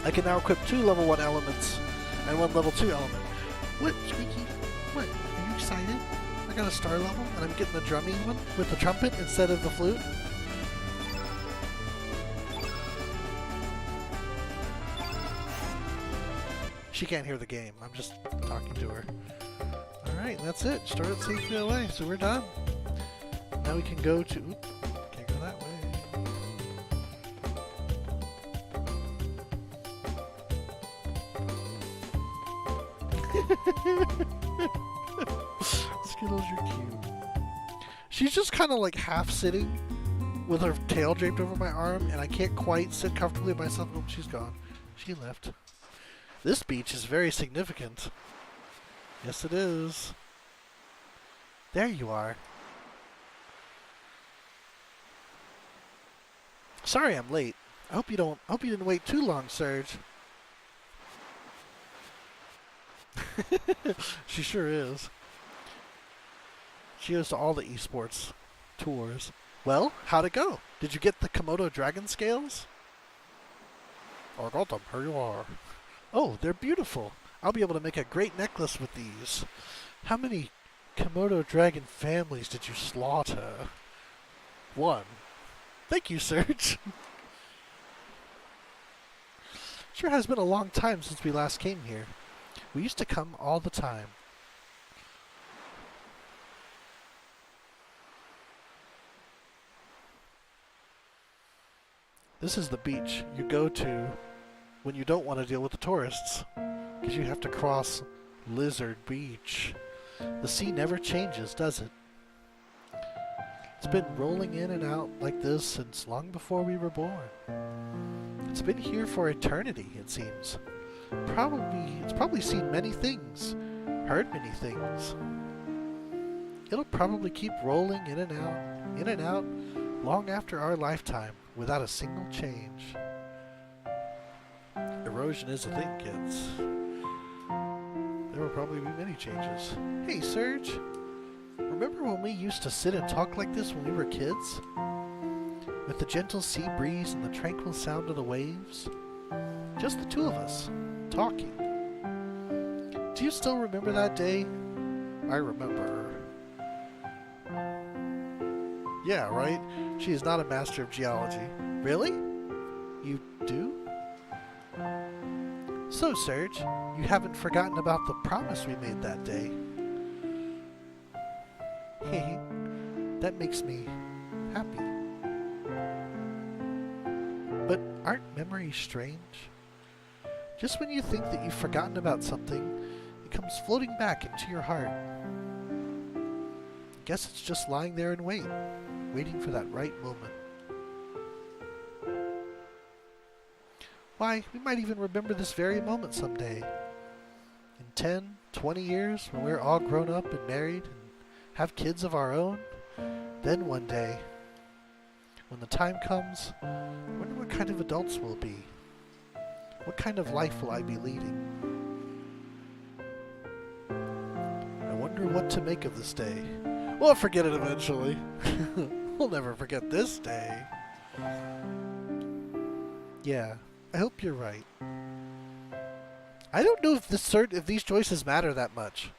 I can now equip 2 level 1 elements and 1 level 2 element. What, Squeaky? What? Are you excited? I got a star level, and I'm getting the drumming one with the trumpet instead of the flute. She can't hear the game. I'm just talking to her. Alright, that's it. Started safely away, so we're done. Now we can go to... Oop, can't go that way. Skittles, you're cute. She's just kind of like half sitting with her tail draped over my arm, and I can't quite sit comfortably myself. Oh, she's gone. She left. This beach is very significant. Yes, it is. There you are. Sorry I'm late. I hope you didn't wait too long, Serge. She sure is. She goes to all the esports tours. Well, how'd it go? Did you get the Komodo dragon scales? I got them. Here you are. Oh, they're beautiful. I'll be able to make a great necklace with these. How many Komodo dragon families did you slaughter? 1. Thank you, Serge. Sure has been a long time since we last came here. We used to come all the time. This is the beach you go to when you don't want to deal with the tourists, because you have to cross Lizard Beach. The sea never changes, does it? It's been rolling in and out like this since long before we were born. It's been here for eternity, it seems. It's probably seen many things, heard many things. It'll probably keep rolling in and out, long after our lifetime, without a single change. Erosion is a thing, kids. There will probably be many changes. Hey, Serge. Remember when we used to sit and talk like this when we were kids? With the gentle sea breeze and the tranquil sound of the waves? Just the two of us, talking. Do you still remember that day? I remember. Yeah, right? She is not a master of geology. Really? You do? So, Serge, you haven't forgotten about the promise we made that day. Hey, that makes me happy. But aren't memories strange? Just when you think that you've forgotten about something, it comes floating back into your heart. Guess it's just lying there in wait, waiting for that right moment. Why, we might even remember this very moment someday. In 10, 20 years, when we're all grown up and married and have kids of our own, Then one day, when the time comes, I wonder what kind of adults we'll be. What kind of life will I be leading? I wonder what to make of this day. We'll forget it eventually. We'll never forget this day. Yeah, I hope you're right. I don't know if these choices matter that much.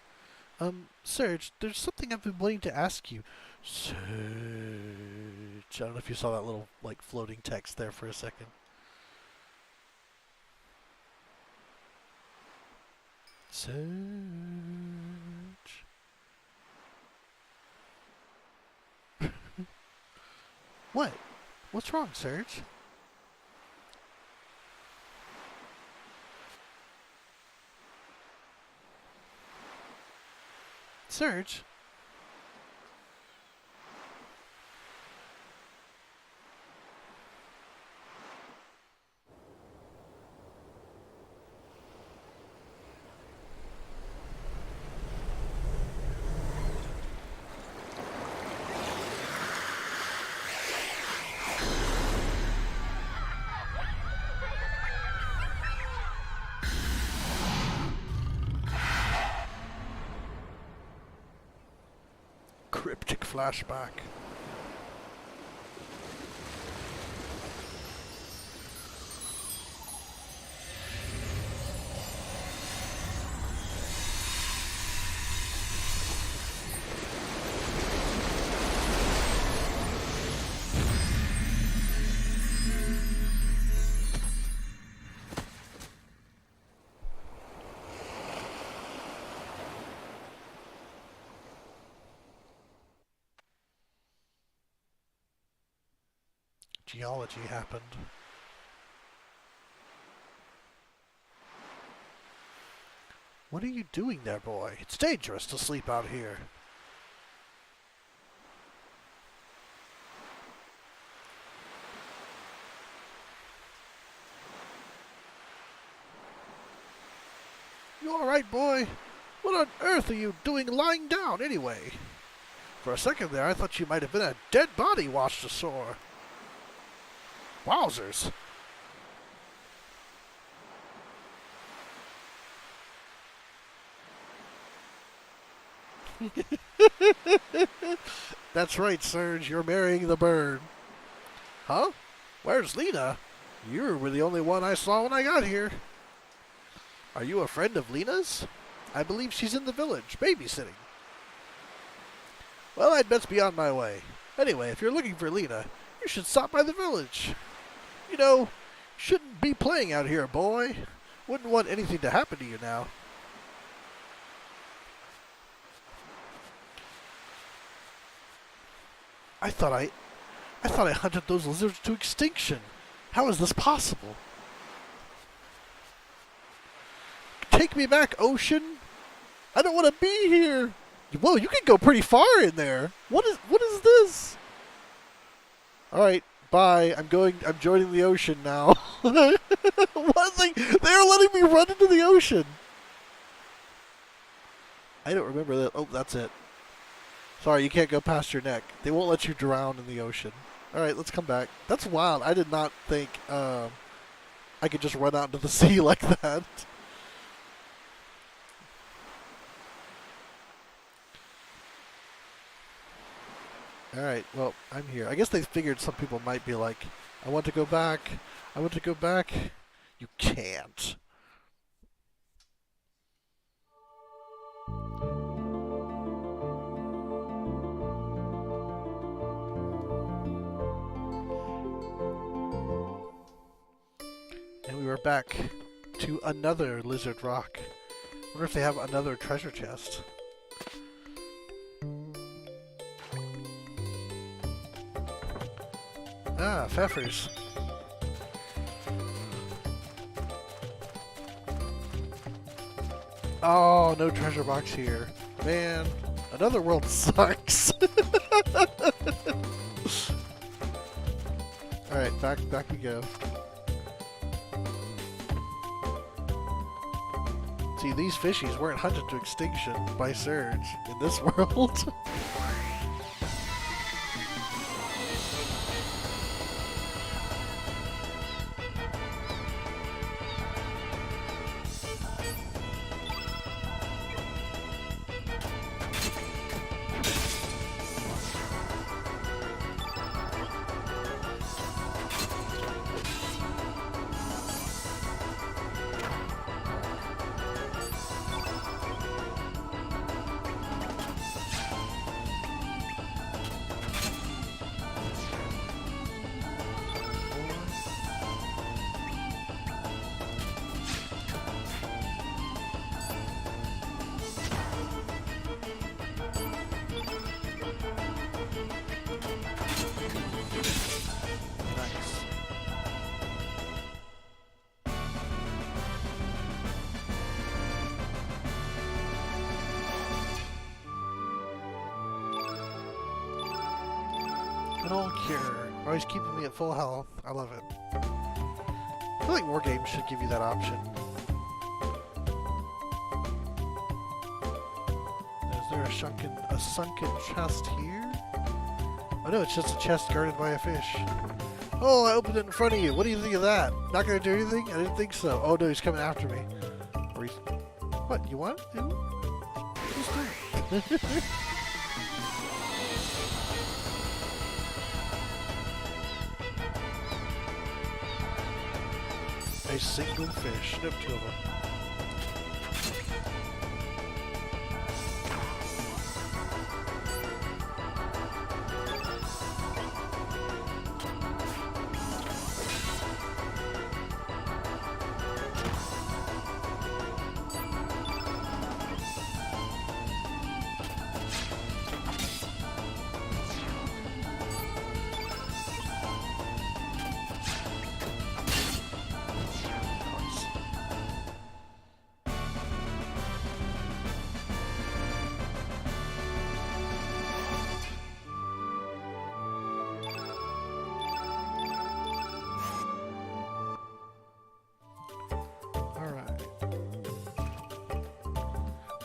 Serge, there's something I've been wanting to ask you. Serge. I don't know if you saw that little, like, floating text there for a second. Serge. What? What's wrong, Serge? Serge? Cryptic flashback. Geology happened. What are you doing there, boy? It's dangerous to sleep out here. You alright, boy? What on earth are you doing lying down, anyway? For a second there, I thought you might have been a dead body washed ashore. Wowzers! That's right, Serge. You're marrying the bird. Huh? Where's Lena? You were the only one I saw when I got here. Are you a friend of Lena's? I believe she's in the village, babysitting. Well, I'd best be on my way. Anyway, if you're looking for Lena, you should stop by the village. You know, shouldn't be playing out here, boy. Wouldn't want anything to happen to you now. I thought I hunted those lizards to extinction. How is this possible? Take me back, ocean. I don't want to be here. Whoa, you can go pretty far in there. What is this? All right. Bye. I'm joining the ocean now. What? They're letting me run into the ocean. I don't remember that. Oh, that's it. Sorry, you can't go past your neck. They won't let you drown in the ocean. All right, let's come back. That's wild. I did not think I could just run out into the sea like that. Alright, well, I'm here. I guess they figured some people might be like, I want to go back. I want to go back. You can't. And we were back to another lizard rock. I wonder if they have another treasure chest. Ah, Pfeffers. Oh, no treasure box here. Man, another world sucks. Alright, back we go. See, these fishies weren't hunted to extinction by Surge in this world. Terminal cure. Always keeping me at full health. I love it. I feel like more games should give you that option. Is there a sunken chest here? Oh no, it's just a chest guarded by a fish. Oh, I opened it in front of you. What do you think of that? Not gonna do anything? I didn't think so. Oh no, he's coming after me. Or he's... What, you want him? Just do it. A single fish. Nope, two of them.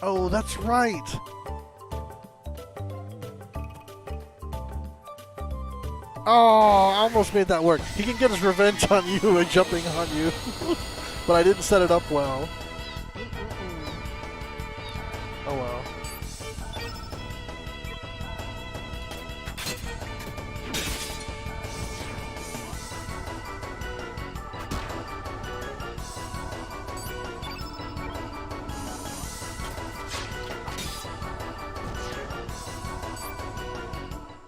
Oh, that's right! Oh, I almost made that work. He can get his revenge on you by jumping on you. But I didn't set it up well. Oh well.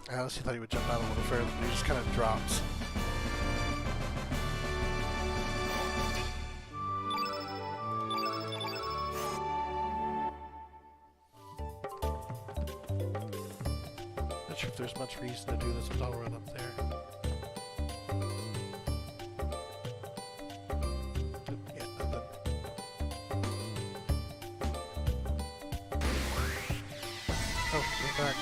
I honestly thought he would jump out a little further, but he just kind of drops. Not sure if there's much reason to do this, but I'll run up there. Yeah, nothing. Oh, we're back.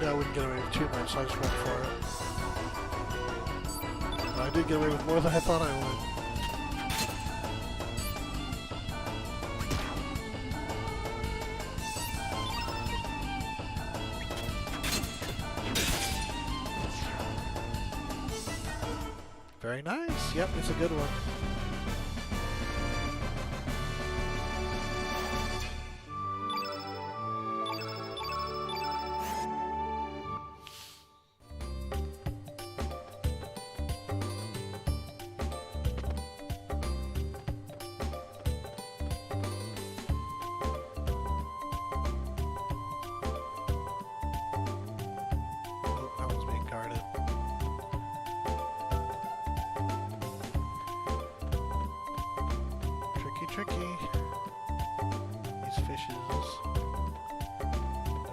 I wouldn't get away with too much, so I just went for it. But I did get away with more than I thought I would. Very nice. Yep, it's a good one. Tricky. These fishes.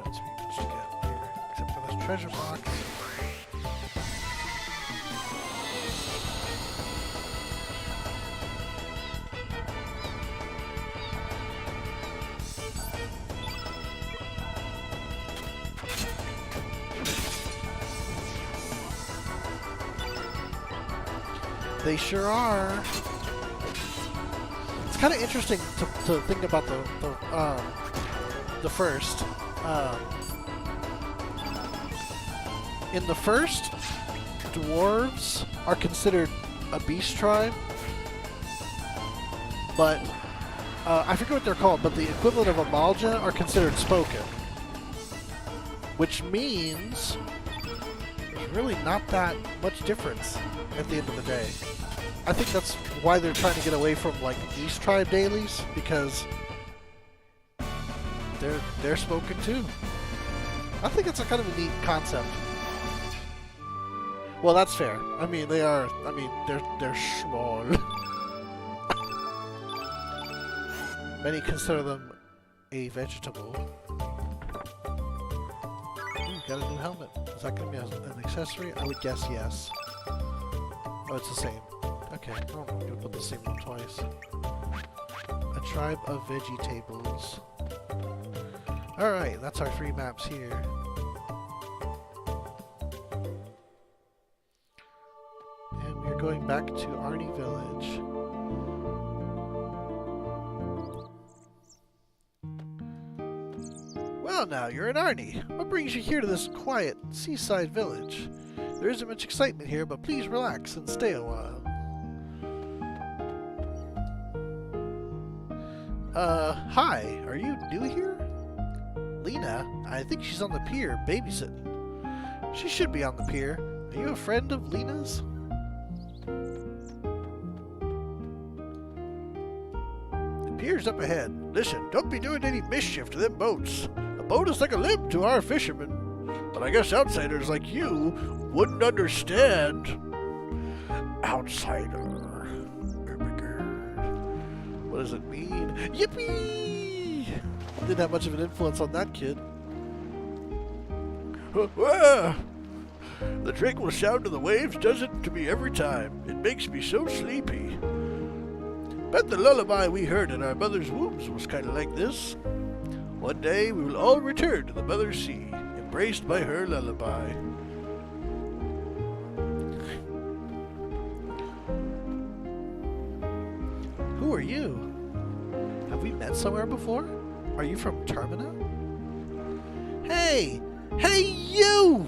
That's pretty much to get here, except for this treasure box. They sure are. It's kind of interesting to think about the first. In the first, dwarves are considered a beast tribe, but I forget what they're called. But the equivalent of a Malja are considered spoken, which means there's really not that much difference at the end of the day. I think that's why they're trying to get away from like Beast Tribe dailies, because they're spoken too. I think it's a kind of a neat concept. Well, that's fair. I mean, they are. I mean, they're small. Many consider them a vegetable. Ooh, got a new helmet. Is that going to be an accessory? I would guess yes. Oh, it's the same. Okay, oh, I'm going to put the same one twice. A tribe of vegetables. Alright, that's our 3 maps here. And we're going back to Arnie Village. Well now, you're in Arnie. What brings you here to this quiet seaside village? There isn't much excitement here, but please relax and stay a while. Hi, are you new here? Lena? I think she's on the pier, babysitting. She should be on the pier. Are you a friend of Lena's? The pier's up ahead. Listen, don't be doing any mischief to them boats. A boat is like a limb to our fishermen. But I guess outsiders like you wouldn't understand. Outsider. What does it mean? Yippee! Didn't have much of an influence on that kid. The tranquil sound of the waves does it to me every time. It makes me so sleepy. Bet the lullaby we heard in our mother's wombs was kind of like this. One day we will all return to the mother sea, embraced by her lullaby. Who are you? Have we met somewhere before? Are you from Termina? Hey! Hey, you!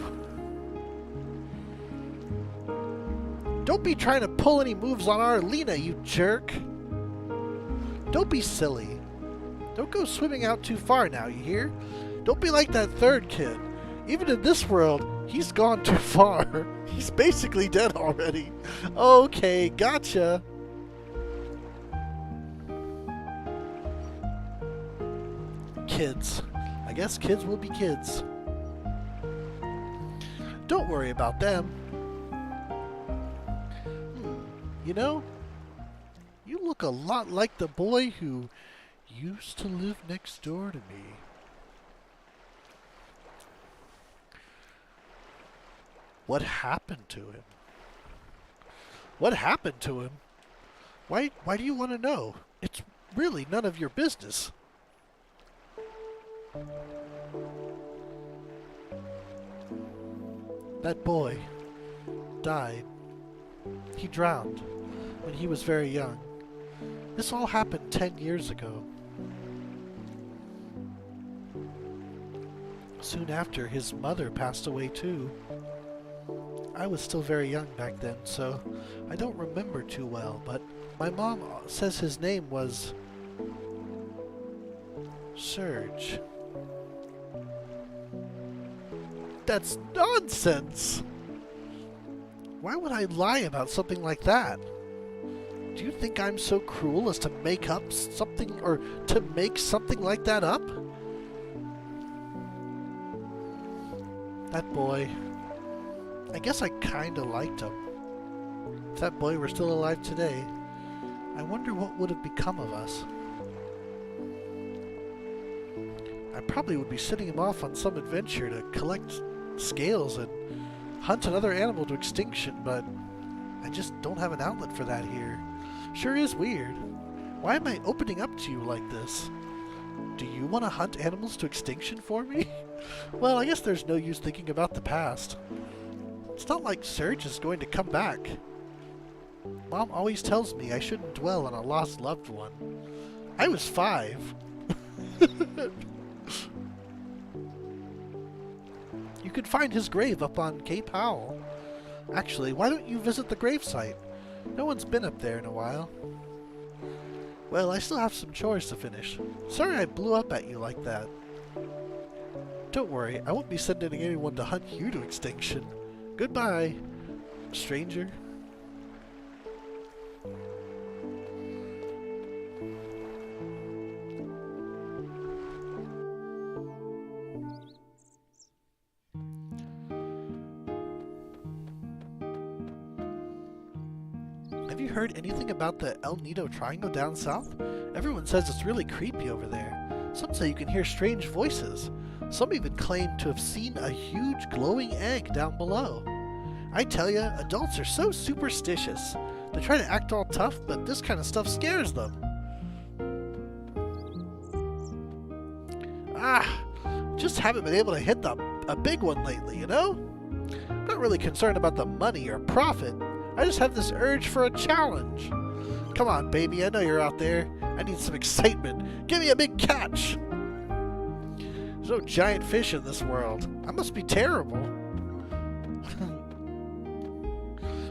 Don't be trying to pull any moves on our Lena, you jerk! Don't be silly. Don't go swimming out too far now, you hear? Don't be like that third kid. Even in this world, he's gone too far. He's basically dead already. Okay, gotcha. Kids. I guess kids will be kids. Don't worry about them. You know, you look a lot like the boy who used to live next door to me. What happened to him? What happened to him? Why do you want to know? It's really none of your business. That boy died. He drowned when he was very young. This all happened 10 years ago. Soon after, his mother passed away too. I was still very young back then, so I don't remember too well, but my mom says his name was Serge. That's nonsense! Why would I lie about something like that? Do you think I'm so cruel as to make up something, or to make something like that up? That boy, I guess I kinda liked him. If that boy were still alive today, I wonder what would have become of us. I probably would be sending him off on some adventure to collect scales and hunt another animal to extinction, but I just don't have an outlet for that here. Sure is weird. Why am I opening up to you like this? Do you want to hunt animals to extinction for me? Well, I guess there's no use thinking about the past. It's not like Serge is going to come back. Mom always tells me I shouldn't dwell on a lost loved one. I was 5. You could find his grave up on Cape Howell. Actually, why don't you visit the gravesite? No one's been up there in a while. Well, I still have some chores to finish. Sorry I blew up at you like that. Don't worry, I won't be sending anyone to hunt you to extinction. Goodbye, stranger. Have you heard anything about the El Nido Triangle down south? Everyone says it's really creepy over there. Some say you can hear strange voices. Some even claim to have seen a huge glowing egg down below. I tell ya, adults are so superstitious. They try to act all tough, but this kind of stuff scares them. Just haven't been able to hit a big one lately, you know? I'm not really concerned about the money or profit. I just have this urge for a challenge. Come on, baby, I know you're out there. I need some excitement. Give me a big catch. There's no giant fish in this world. I must be terrible.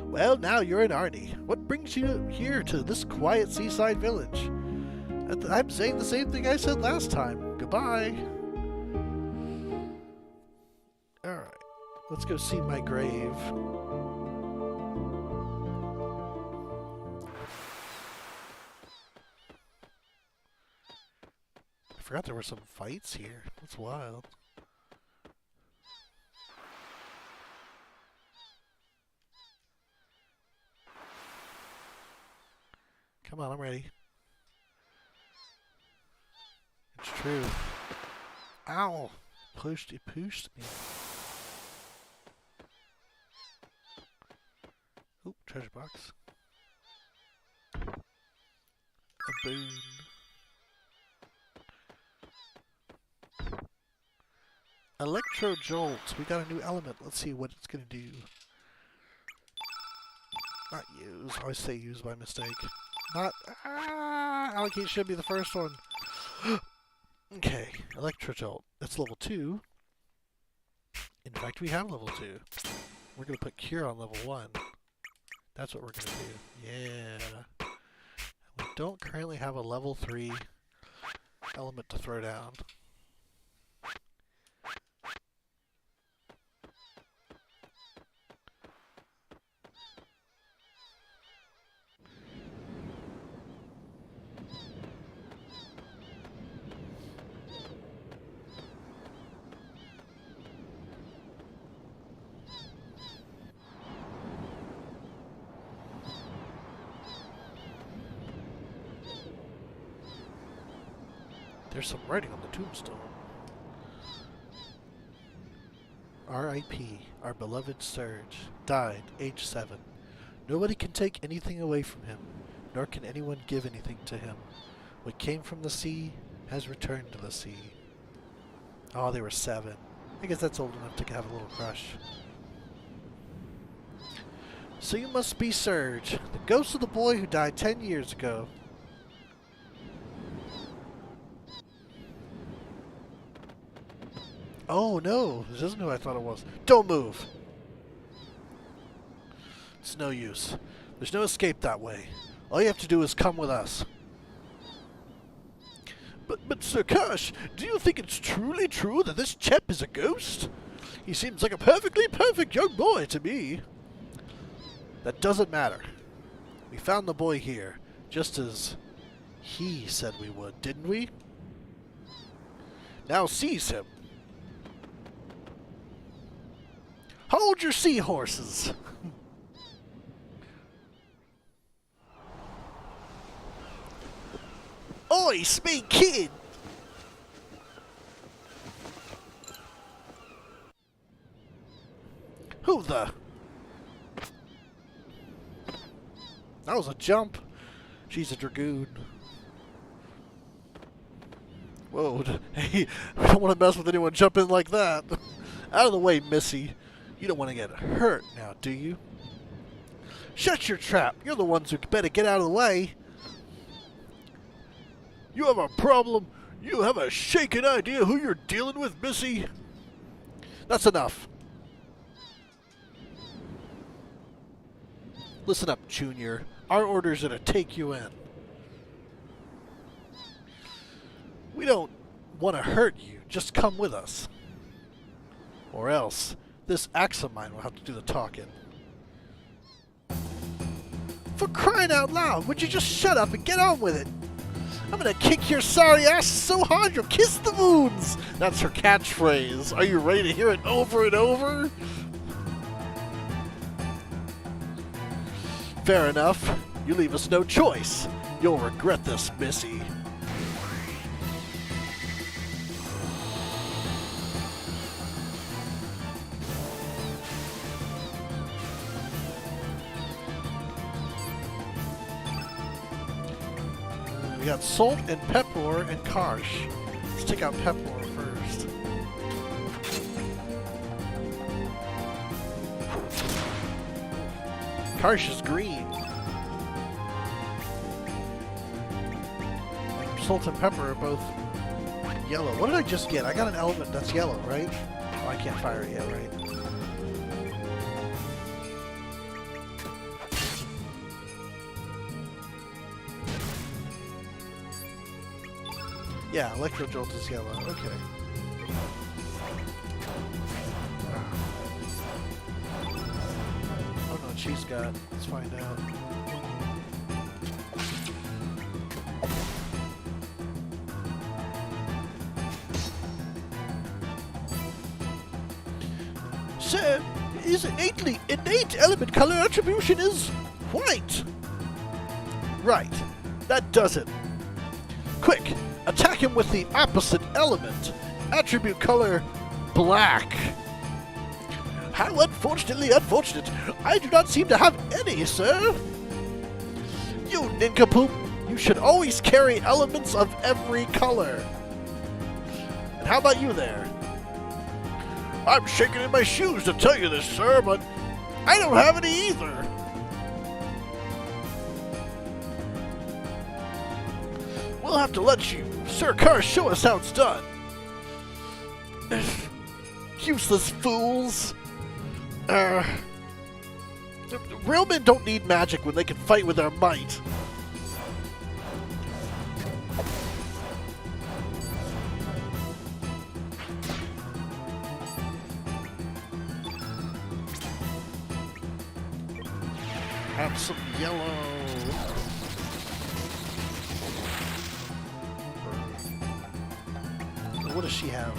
Well, now you're in Arnie. What brings you here to this quiet seaside village? I'm saying the same thing I said last time. Goodbye. Alright, let's go see my grave. I forgot there were some fights here. That's wild. Come on, I'm ready. It's true. Ow! It pushed me. Oop, treasure box. A boon. Electro Jolt. We got a new element. Let's see what it's gonna do. Not use. I always say use by mistake. Not. Allocate should be the first one. Okay, Electro Jolt. That's level 2. In fact, we have level 2. We're gonna put Cure on level 1. That's what we're gonna do. Yeah. We don't currently have a level 3 element to throw down. There's some writing on the tombstone. R.I.P. Our beloved Surge. Died, age 7. Nobody can take anything away from him, nor can anyone give anything to him. What came from the sea has returned to the sea. Oh, they were 7. I guess that's old enough to have a little crush. So you must be Surge, the ghost of the boy who died 10 years ago. Oh no, this isn't who I thought it was. Don't move! It's no use. There's no escape that way. All you have to do is come with us. But Sir Kash, do you think it's truly true that this chap is a ghost? He seems like a perfectly perfect young boy to me. That doesn't matter. We found the boy here, just as he said we would, didn't we? Now seize him. Hold your seahorses! Oi, speak kid! Who the? That was a jump. She's a dragoon. Whoa, hey, we don't want to mess with anyone jumping like that. Out of the way, Missy. You don't want to get hurt now, do you? Shut your trap. You're the ones who better get out of the way. You have a problem? You have a shaken idea who you're dealing with, Missy? That's enough. Listen up, Junior. Our orders are to take you in. We don't want to hurt you. Just come with us. Or else, this axe of mine will have to do the talking. For crying out loud, would you just shut up and get on with it? I'm gonna kick your sorry ass so hard you'll kiss the moons! That's her catchphrase. Are you ready to hear it over and over? Fair enough. You leave us no choice. You'll regret this, Missy. got Salt and Pepper and Karsh. Let's take out Pepper first. Karsh is green. Salt and Pepper are both yellow. What did I just get? I got an element that's yellow, right? Oh, I can't fire it yet, right? Yeah, Electro Jolt is yellow. Okay. Oh no, she's got. Let's find out. Sir, his innate element color attribution is white. Right, that does it. Quick, attack him with the opposite element. Attribute color black. How unfortunately unfortunate. I do not seem to have any, sir. You nincompoop, you should always carry elements of every color. And how about you there? I'm shaking in my shoes to tell you this, sir, but I don't have any either. We'll have to let you, Sir Karsh, show us how it's done. Useless fools. Real men don't need magic when they can fight with their might. Have some yellow. What does she have?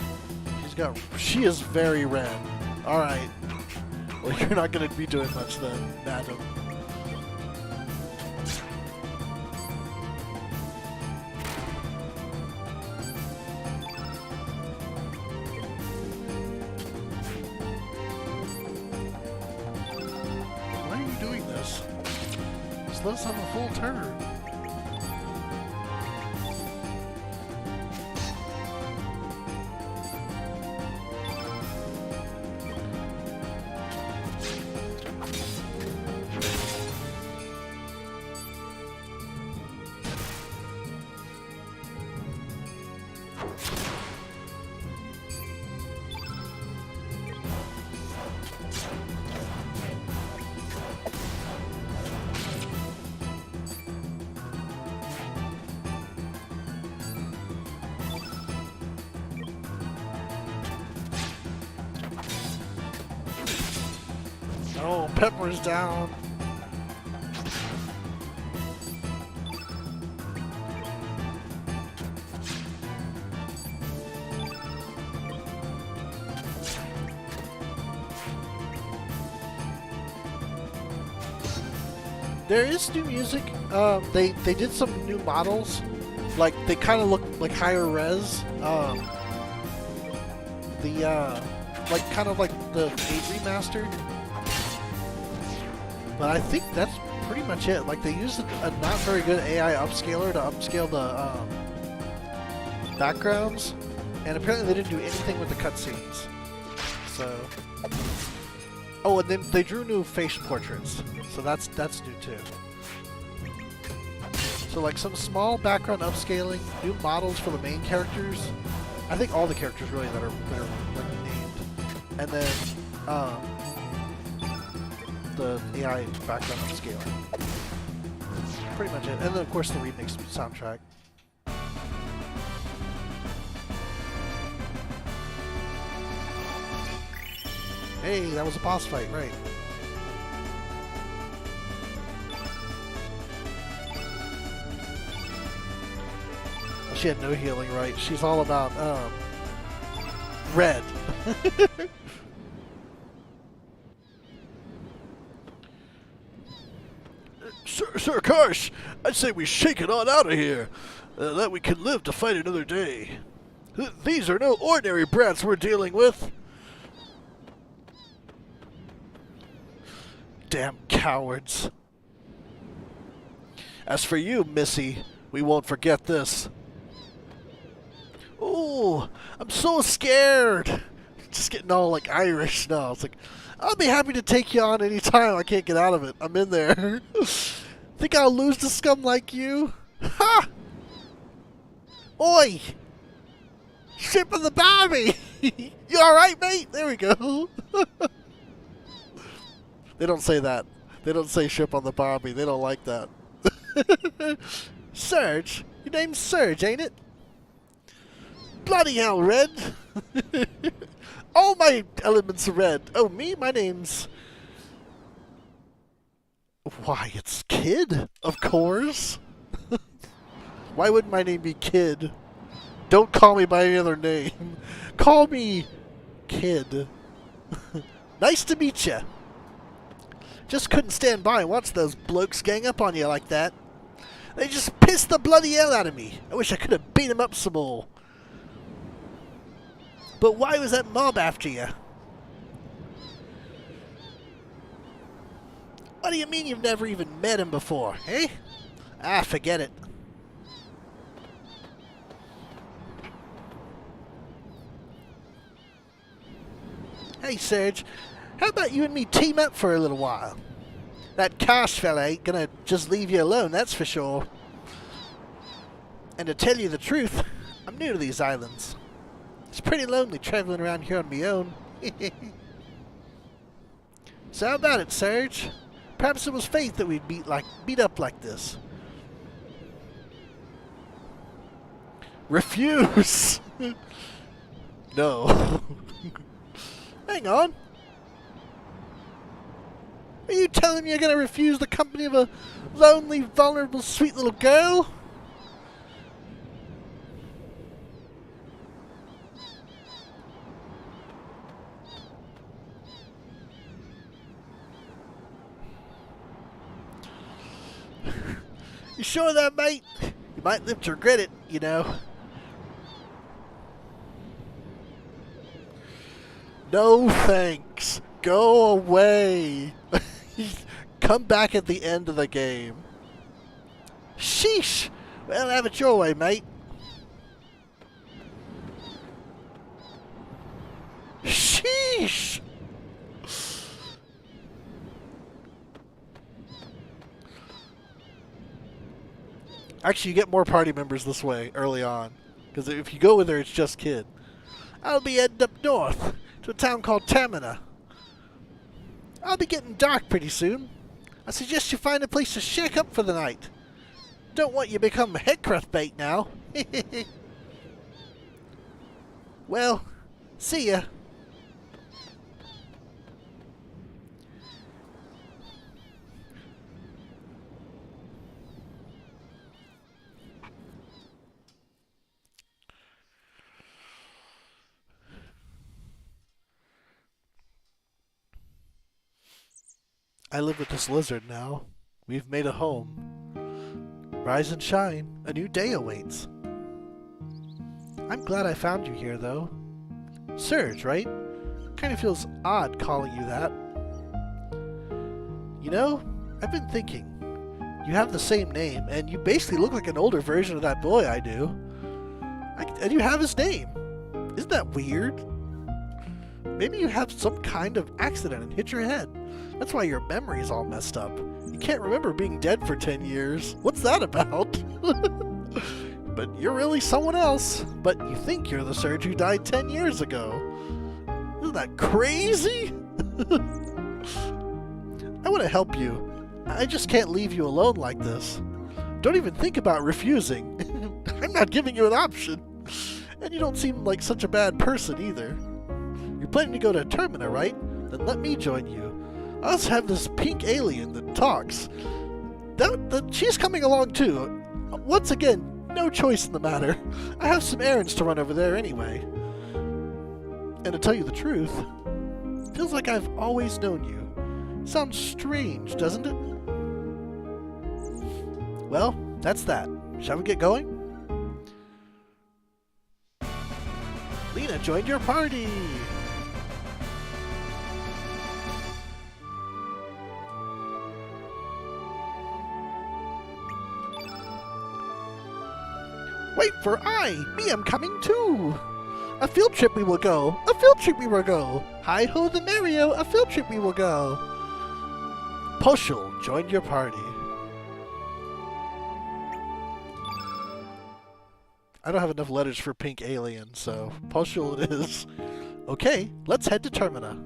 She is very red. Alright. Well, you're not going to be doing much then, madam. Why are you doing this? Just let us have a full turn. Oh, Pepper's down. There is new music. They did some new models. Like, they kind of look like higher res. Like kind of like the 8 remastered. But I think that's pretty much it. Like, they used a not very good AI upscaler to upscale the backgrounds, and apparently they didn't do anything with the cutscenes. So, oh, and then they drew new face portraits, so that's new too. So, like, some small background upscaling, new models for the main characters. I think all the characters really that are like named, and then the AI background upscaling. Pretty much it. And then, of course, the remix soundtrack. Hey, that was a boss fight, right? Well, she had no healing, right? She's all about, red. Sir Karsh, I'd say we shake it on out of here, that we can live to fight another day. These are no ordinary brats we're dealing with. Damn cowards. As for you, Missy, We won't forget this. Oh, I'm so scared. Just getting all like Irish now. It's like, I'll be happy to take you on any time. I can't get out of it. I'm in there. Think I'll lose to scum like you? Ha! Oi! Ship of the Barbie! You alright, mate? There we go. They don't say that. They don't say ship on the Barbie. They don't like that. Serge? Your name's Serge, ain't it? Bloody hell, Red! All my elements are red. Oh, me? My name's... Why, it's Kid, of course. Why wouldn't my name be Kid? Don't call me by any other name. Call me Kid. Nice to meet ya. Just couldn't stand by and watch those blokes gang up on you like that. They just pissed the bloody hell out of me. I wish I could have beat them up some more. But why was that mob after you? What do you mean you've never even met him before, eh? Ah, forget it. Hey, Serge, how about you and me team up for a little while? That Karsh fella ain't gonna just leave you alone, that's for sure. And to tell you the truth, I'm new to these islands. It's pretty lonely traveling around here on my own. So how about it, Serge? Perhaps it was fate that we'd beat up like this. Refuse! No. Hang on. Are you telling me you're going to refuse the company of a lonely, vulnerable, sweet little girl? You sure of that, mate? You might live to regret it, you know. No thanks. Go away. Come back at the end of the game. Sheesh. Well, have it your way, mate. Sheesh. Actually, you get more party members this way early on. Because if you go with her, it's just Kid. I'll be heading up north to a town called Tamina. I'll be getting dark pretty soon. I suggest you find a place to shack up for the night. Don't want you to become headcrust bait now. Well, see ya. I live with this lizard now. We've made a home. Rise and shine, a new day awaits. I'm glad I found you here, though. Serge, right? Kind of feels odd calling you that. You know, I've been thinking. You have the same name, and you basically look like an older version of that boy I do. And you have his name. Isn't that weird? Maybe you have some kind of accident and hit your head. That's why your memory's all messed up. You can't remember being dead for 10 years. What's that about? But you're really someone else. But you think you're the Serge who died 10 years ago. Isn't that crazy? I want to help you. I just can't leave you alone like this. Don't even think about refusing. I'm not giving you an option. And you don't seem like such a bad person either. You're planning to go to Termina, right? Then let me join you. I also have this pink alien that talks. She's coming along too. Once again, no choice in the matter. I have some errands to run over there anyway. And to tell you the truth, it feels like I've always known you. Sounds strange, doesn't it? Well, that's that. Shall we get going? Lena joined your party! Wait for me am coming too. A field trip we will go, a field trip we will go. Hi-ho the Mario, a field trip we will go. Poshul, join your party. I don't have enough letters for pink alien, so Poshul it is. Okay, let's head to Termina.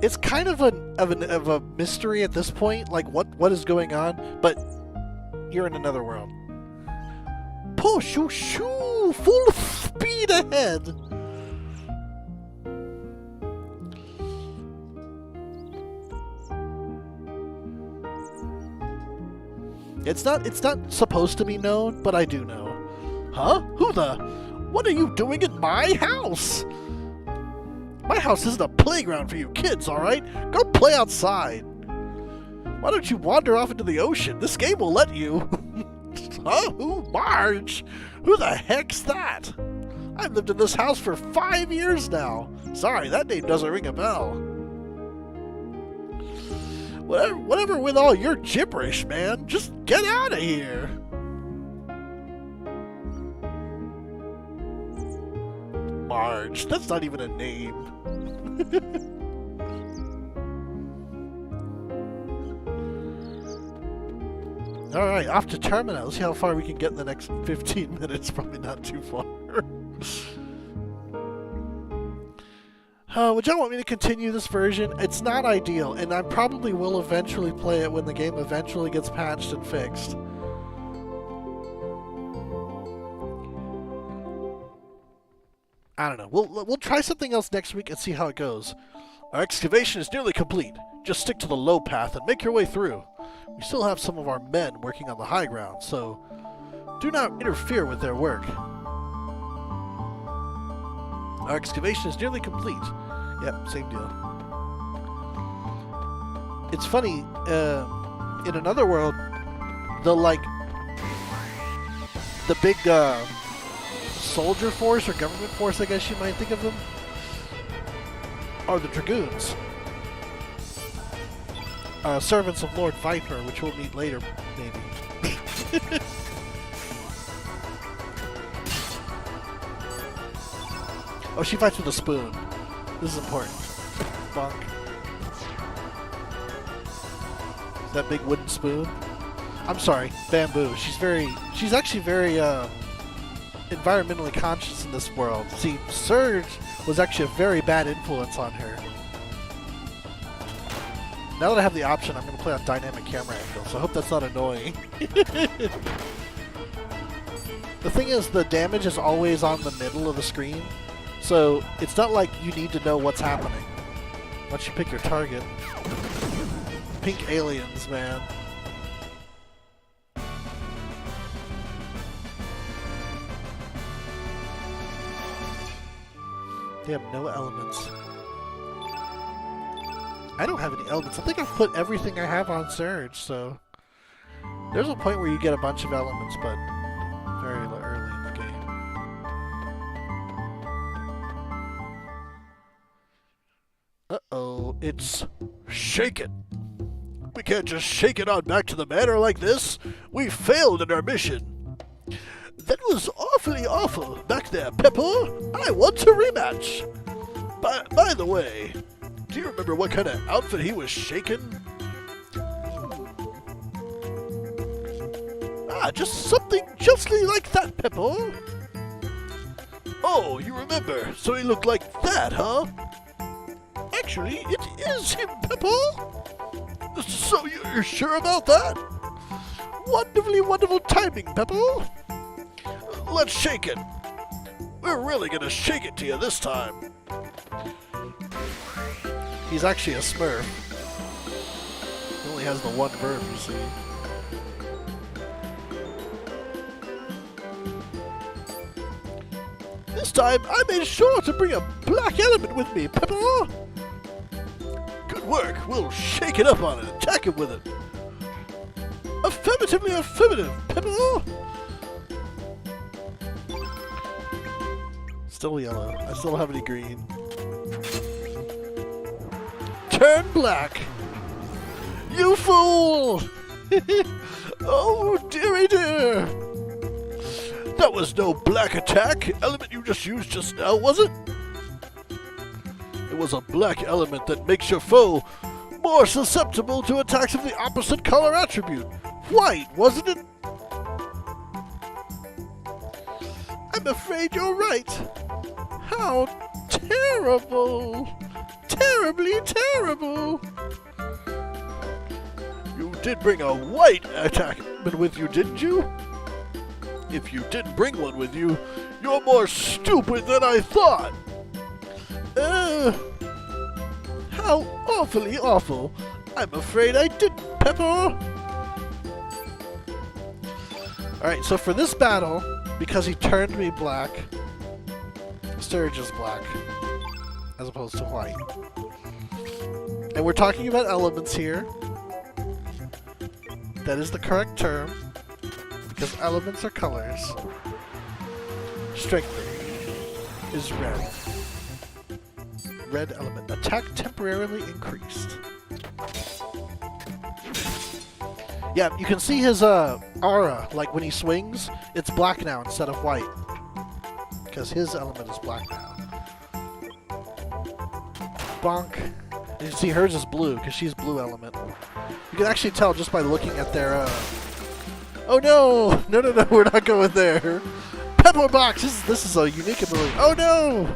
It's kind of a mystery at this point, like what is going on, but you're in another world. Poshul shoo, full speed ahead. It's not supposed to be known, but I do know. Huh? What are you doing in my house? My house isn't a playground for you kids, alright? Go play outside. Why don't you wander off into the ocean? This game will let you. Huh? Who? Marge? Who the heck's that? I've lived in this house for 5 years now. Sorry, that name doesn't ring a bell. Whatever with all your gibberish, man. Just get out of here. Marge, that's not even a name. Alright, off to Termina. Let's see how far we can get in the next 15 minutes. Probably not too far. Would y'all want me to continue this version? It's not ideal, and I probably will eventually play it when the game eventually gets patched and fixed. I don't know. We'll try something else next week and see how it goes. Our excavation is nearly complete. Just stick to the low path and make your way through. We still have some of our men working on the high ground, so do not interfere with their work. Our excavation is nearly complete. Yep, same deal. It's funny, in another world, the big, soldier force, or government force, I guess you might think of them, are the Dragoons. Servants of Lord Viper, which we'll meet later, maybe. Oh, she fights with a spoon. This is important. Bonk. Is that big wooden spoon? I'm sorry, bamboo. She's actually very, environmentally conscious in this world. See, Surge was actually a very bad influence on her. Now that I have the option, I'm going to play on dynamic camera angle, so I hope that's not annoying. The thing is, the damage is always on the middle of the screen, so it's not like you need to know what's happening once you pick your target. Pink aliens, man. They have no elements. I don't have any elements. I think I've put everything I have on Surge, so there's a point where you get a bunch of elements, but very early in the game. Uh-oh, it's shake it. We can't just shake it on back to the manor like this. We failed in our mission. That was awfully awful back there, Pepper. I want a rematch. By the way, do you remember what kind of outfit he was shaking? Just something justly like that, Pepper. Oh, you remember. So he looked like that, huh? Actually, it is him, Pepper. So you're sure about that? Wonderfully wonderful timing, Pepper. Let's shake it. We're really gonna shake it to you this time. He's actually a Smurf. He only has the one verb, you see. This time, I made sure to bring a black element with me, Pepper. Good work. We'll shake it up on it, attack it with it. Affirmatively affirmative, Pepper. Still yellow. I still don't have any green. Turn black. You fool! Oh, dearie dear! That was no black attack element you just used just now, was it? It was a black element that makes your foe more susceptible to attacks of the opposite color attribute. White, wasn't it? I'm afraid you're right. How terrible! Terribly terrible! You did bring a white attackman with you, didn't you? If you didn't bring one with you, you're more stupid than I thought. How awfully awful. I'm afraid I didn't, Pepper. Alright, so for this battle, because he turned me black, Sturge is black, as opposed to white. And we're talking about elements here. That is the correct term, because elements are colors. Strength is red. Red element. Attack temporarily increased. Yeah, you can see his aura, like when he swings, it's black now instead of white. Because his element is black now. Bonk. You can see hers is blue, because she's blue element. You can actually tell just by looking at their, Oh no! No, no, no, we're not going there! Pepper Box! This is a unique ability. Oh no!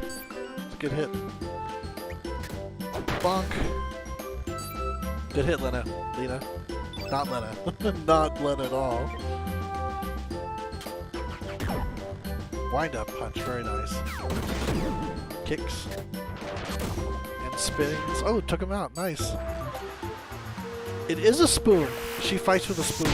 It's a good hit. Bonk. Good hit, Lena. Not Lena. Not Lena at all. Wind-up punch, very nice. Kicks. And spins. Oh, took him out, nice. It is a spoon. She fights with a spoon.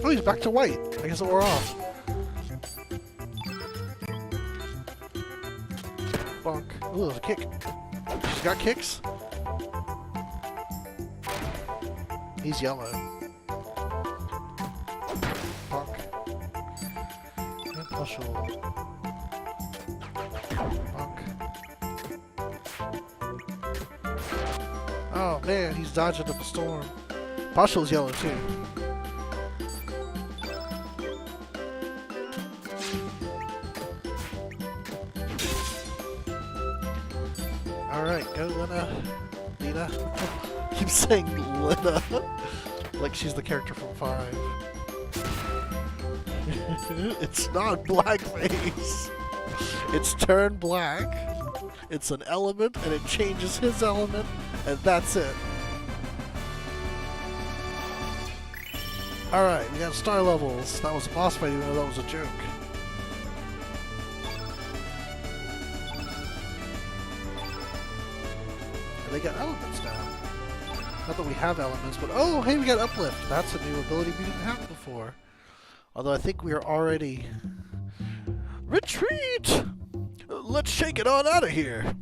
Oh, he's back to white. I guess it wore off. Bonk. Ooh, there's a kick. She's got kicks? He's yellow. Bonk. And Pushel. Bonk. Oh man, he's dodging up a storm. Pushel's yellow too. Alright, go Lena. Keep saying Lena. Like she's the character from 5. It's not blackface. It's turned black. It's an element, and it changes his element, and that's it. Alright, we got star levels. That was a boss fight, even though that was a joke. They got elements now. Not that we have elements, but oh, hey, we got uplift. That's a new ability we didn't have before. Although I think we are already... Retreat! Let's shake it on out of here.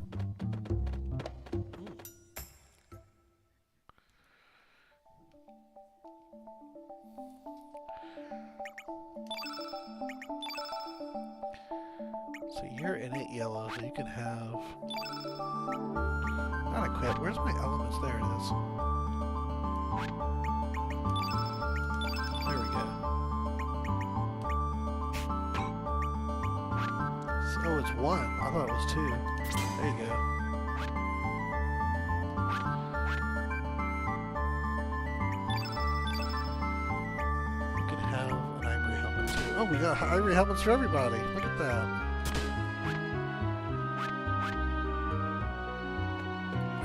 So you're in it yellow, so you can have... Not equip. Where's my elements? There it is. There we go. Oh, it's 1. I thought it was 2. There you go. You can have an ivory helmet too. Oh, we got ivory helmets for everybody. Look at that.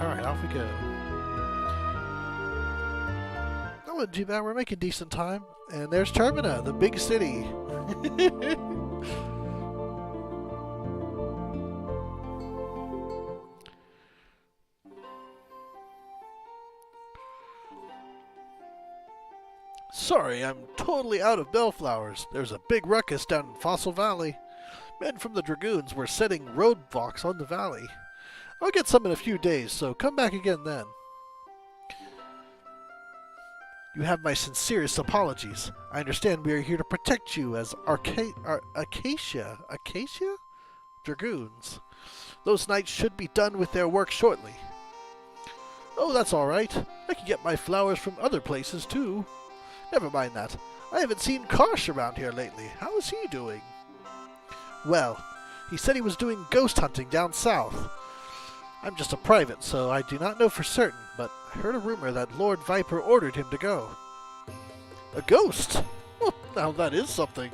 Alright, off we go. That wasn't too bad. We're making decent time. And there's Termina, the big city. Sorry, I'm totally out of bellflowers. There's a big ruckus down in Fossil Valley. Men from the Dragoons were setting roadblocks on the valley. I'll get some in a few days, so come back again then. You have my sincerest apologies. I understand we are here to protect you as Acacia. Acacia? dragoons. Those knights should be done with their work shortly. Oh, that's all right. I can get my flowers from other places, too. Never mind that. I haven't seen Karsh around here lately. How is he doing? Well, he said he was doing ghost hunting down south. I'm just a private, so I do not know for certain, but I heard a rumor that Lord Viper ordered him to go. A ghost? Well, now that is something.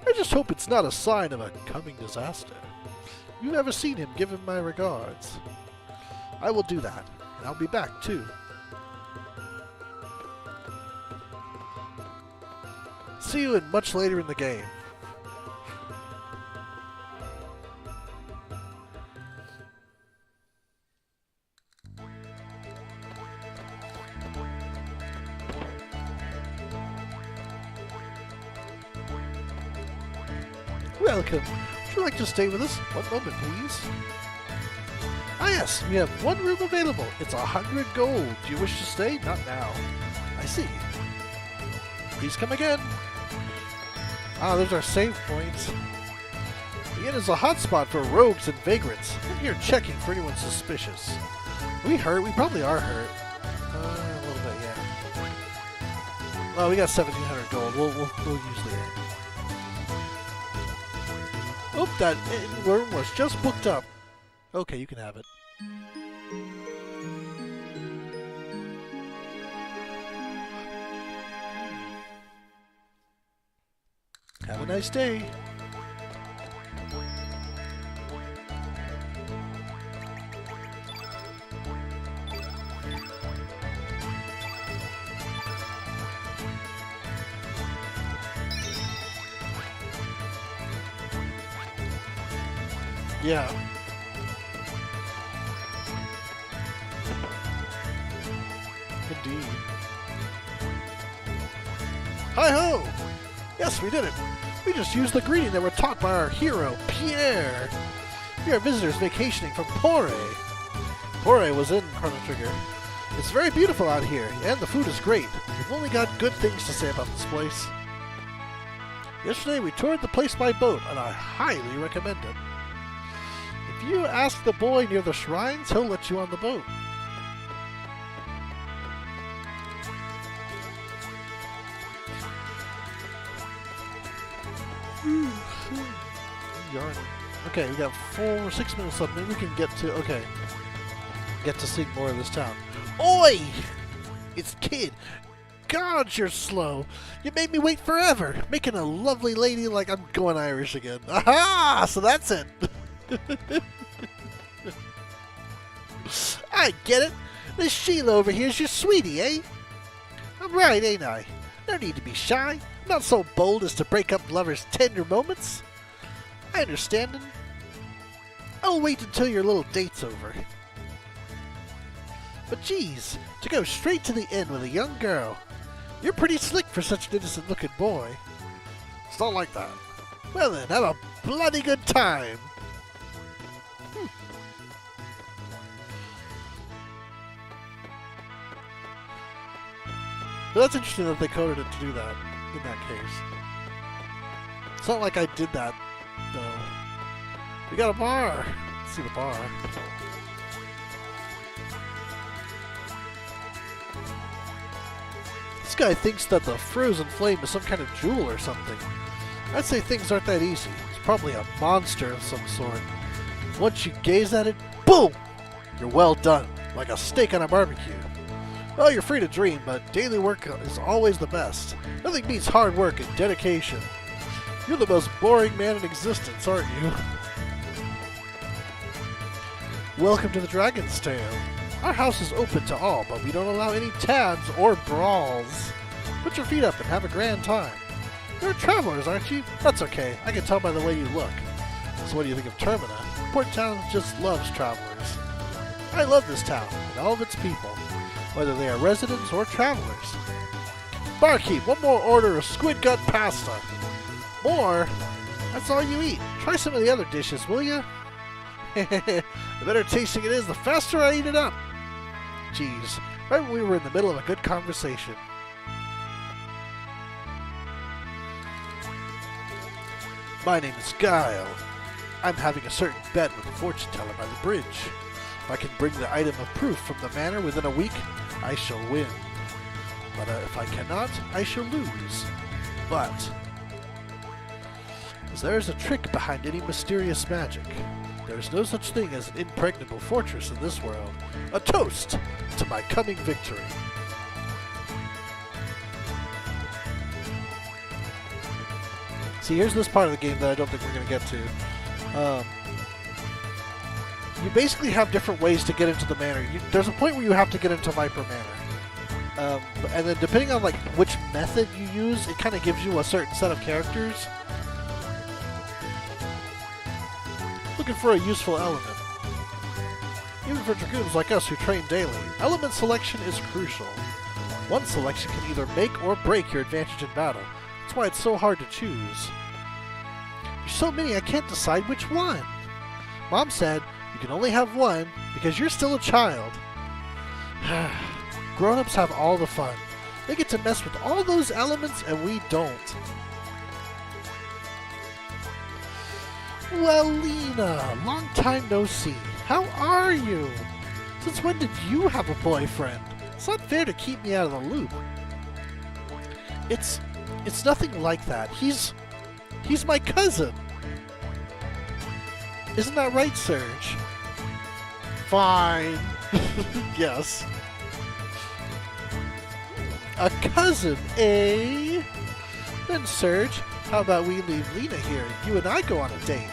I just hope it's not a sign of a coming disaster. If you've ever seen him, give him my regards. I will do that, and I'll be back, too. See you much later in the game. Welcome. Would you like to stay with us? One moment, please. Ah yes, we have one room available. It's 100 gold. Do you wish to stay? Not now. I see. Please come again. Ah, there's our save points. The inn is a hotspot for rogues and vagrants. I'm here checking for anyone suspicious. Are we hurt? We probably are hurt. A little bit, yeah. Oh, we got 1,700 gold. We'll use the inn. Oh, that room was just booked up. Okay, you can have it. Have a nice day. Yeah. Indeed. Hi-ho! Yes, we did it. We just used the greeting that were taught by our hero, Pierre. We are visitors vacationing from Pore. Pore was in Chrono Trigger. It's very beautiful out here, and the food is great. We've only got good things to say about this place. Yesterday we toured the place by boat, and I highly recommend it. If you ask the boy near the shrines, he'll let you on the boat. Yarn. Okay, we got 6 minutes left. Maybe we can get to see more of this town. Oi! It's Kid. God, you're slow. You made me wait forever, making a lovely lady like I'm going Irish again. Aha! So that's it. I get it. This Sheila over here's your sweetie, eh? I'm right, ain't I? No need to be shy. I'm not so bold as to break up lovers' tender moments. I understand. I'll wait until your little date's over. But geez, to go straight to the inn with a young girl. You're pretty slick for such an innocent-looking boy. It's not like that. Well then, have a bloody good time. But that's interesting that they coded it to do that, in that case. It's not like I did that, though. We got a bar. Let's see the bar. This guy thinks that the frozen flame is some kind of jewel or something. I'd say things aren't that easy. It's probably a monster of some sort. Once you gaze at it, boom! You're well done, like a steak on a barbecue. Well, you're free to dream, but daily work is always the best. Nothing beats hard work and dedication. You're the most boring man in existence, aren't you? Welcome to the Dragon's Tail. Our house is open to all, but we don't allow any tabs or brawls. Put your feet up and have a grand time. You're travelers, aren't you? That's okay. I can tell by the way you look. So what do you think of Termina? Port Town just loves travelers. I love this town and all of its people, whether they are residents or travelers. Barkeep, one more order of squid gut pasta. More? That's all you eat. Try some of the other dishes, will you? The better tasting it is, the faster I eat it up. Geez, right when we were in the middle of a good conversation. My name is Guile. I'm having a certain bet with the fortune teller by the bridge. If I can bring the item of proof from the manor within a week, I shall win. But if I cannot, I shall lose. But as there is a trick behind any mysterious magic, there is no such thing as an impregnable fortress in this world. A toast to my coming victory. See, here's this part of the game that I don't think we're going to get to. You basically have different ways to get into the manor. There's a point where you have to get into Viper Manor. And then depending on like which method you use, it kind of gives you a certain set of characters. Looking for a useful element. Even for dragoons like us who train daily, element selection is crucial. One selection can either make or break your advantage in battle. That's why it's so hard to choose. There's so many I can't decide which one. Mom said you can only have one because you're still a child. Grown-ups have all the fun. They get to mess with all those elements and we don't. Well, Lena, long time no see. How are you? Since when did you have a boyfriend? It's not fair to keep me out of the loop. It's nothing like that. He's my cousin. Isn't that right, Serge? Fine. Yes. A cousin, eh? Then, Serge, how about we leave Lena here and you and I go on a date?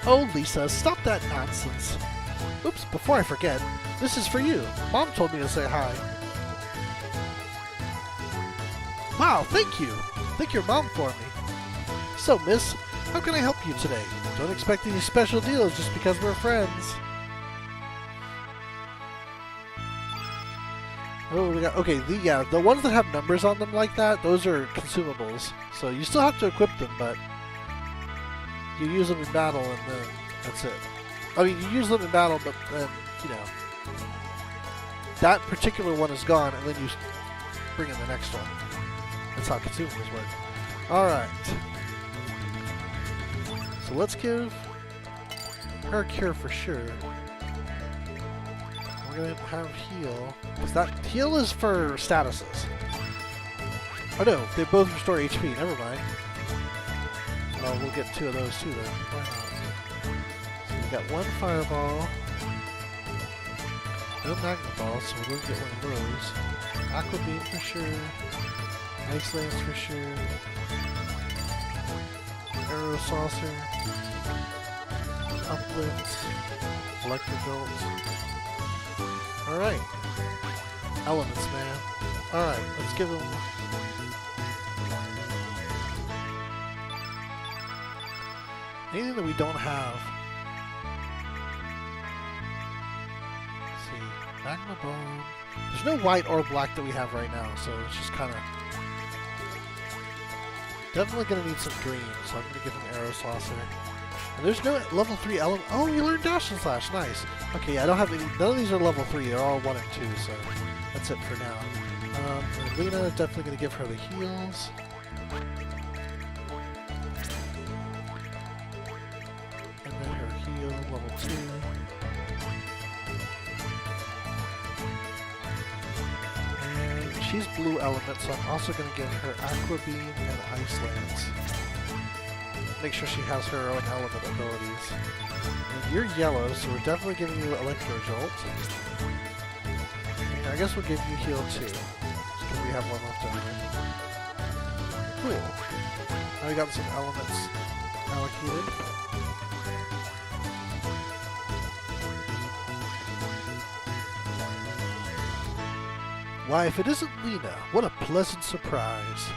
Oh, Lisa, stop that nonsense. Oops, before I forget, this is for you. Mom told me to say hi. Wow, thank you. Thank your mom for me. So, miss, how can I help you today? Don't expect any special deals just because we're friends. Oh, we got, okay, the ones that have numbers on them like that, those are consumables. So you still have to equip them, but you use them in battle and then that's it. I mean, you use them in battle, but then, you know, that particular one is gone and then you bring in the next one. That's how consumables work. Alright. So let's give her a cure for sure. We're going to have heal. Because that heal is for statuses. Oh no, they both restore HP. Never mind. Well, we'll get two of those too then. Why not? So we got one fireball. No magma ball, so we'll get one of those. Aqua beam for sure. Ice lance for sure. Arrow saucer. Uplift. Electro jolt. Alright. Elements, man. Alright, let's give them... anything that we don't have. Let's see. Magma Bone. There's no white or black that we have right now, so it's just kind of... definitely going to need some green, so I'm going to give him Arrow Saucer. And there's no level 3 element. Oh, you learned Dash and Slash. Nice. Okay, I don't have any. None of these are level 3. They're all 1 and 2, so that's it for now. And Lena, definitely going to give her the heals. And then her heal, level 2. And she's blue element, so I'm also going to give her Aqua Beam and Ice Lance. Make sure she has her own element abilities. And you're yellow, so we're definitely giving you Electro Jolt. And I guess we'll give you Heal too, because we have one left over. Cool. Now we got some elements allocated. Why, if it isn't Lena, what a pleasant surprise.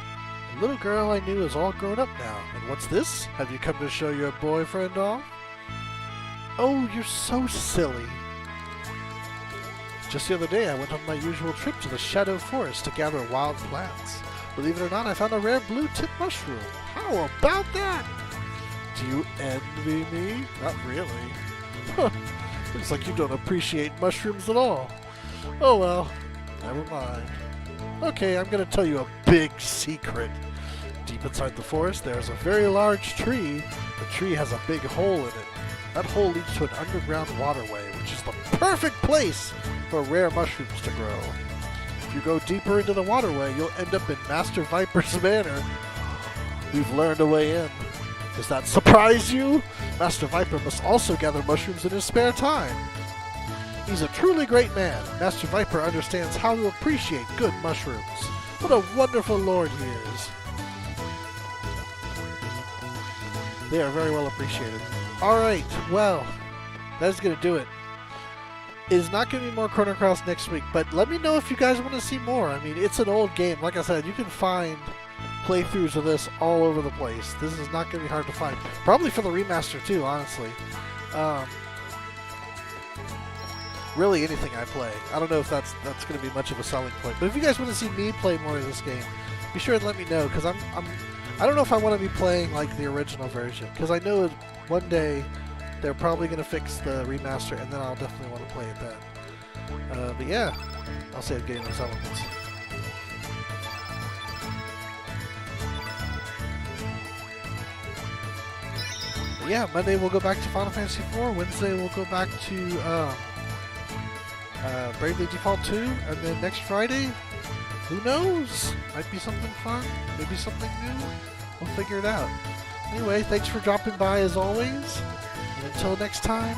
The little girl I knew is all grown up now. And what's this? Have you come to show your boyfriend off? Oh, you're so silly. Just the other day, I went on my usual trip to the Shadow Forest to gather wild plants. Believe it or not, I found a rare blue-tip mushroom. How about that? Do you envy me? Not really. Looks like you don't appreciate mushrooms at all. Oh well, never mind. Okay, I'm gonna tell you a big secret. Deep inside the forest, there's a very large tree. The tree has a big hole in it. That hole leads to an underground waterway, which is the perfect place for rare mushrooms to grow. If you go deeper into the waterway, you'll end up in Master Viper's manor. We've learned a way in. Does that surprise you? Master Viper must also gather mushrooms in his spare time. He's a truly great man. Master Viper understands how to appreciate good mushrooms. What a wonderful lord he is. They are very well appreciated. Alright, well, that's going to do it. It is not going to be more Chrono Cross next week, but let me know if you guys want to see more. I mean, it's an old game. Like I said, you can find playthroughs of this all over the place. This is not going to be hard to find. Probably for the remaster too, honestly. Really anything I play. I don't know if that's going to be much of a selling point. But if you guys want to see me play more of this game, be sure and let me know, because I don't know if I want to be playing like the original version, because I know one day they're probably going to fix the remaster, and then I'll definitely want to play it then. But yeah, I'll save game those elements. But yeah, Monday we'll go back to Final Fantasy IV. Wednesday we'll go back to Bravely Default 2, and then next Friday, who knows? Might be something fun, maybe something new. We'll figure it out. Anyway, thanks for dropping by as always, and until next time,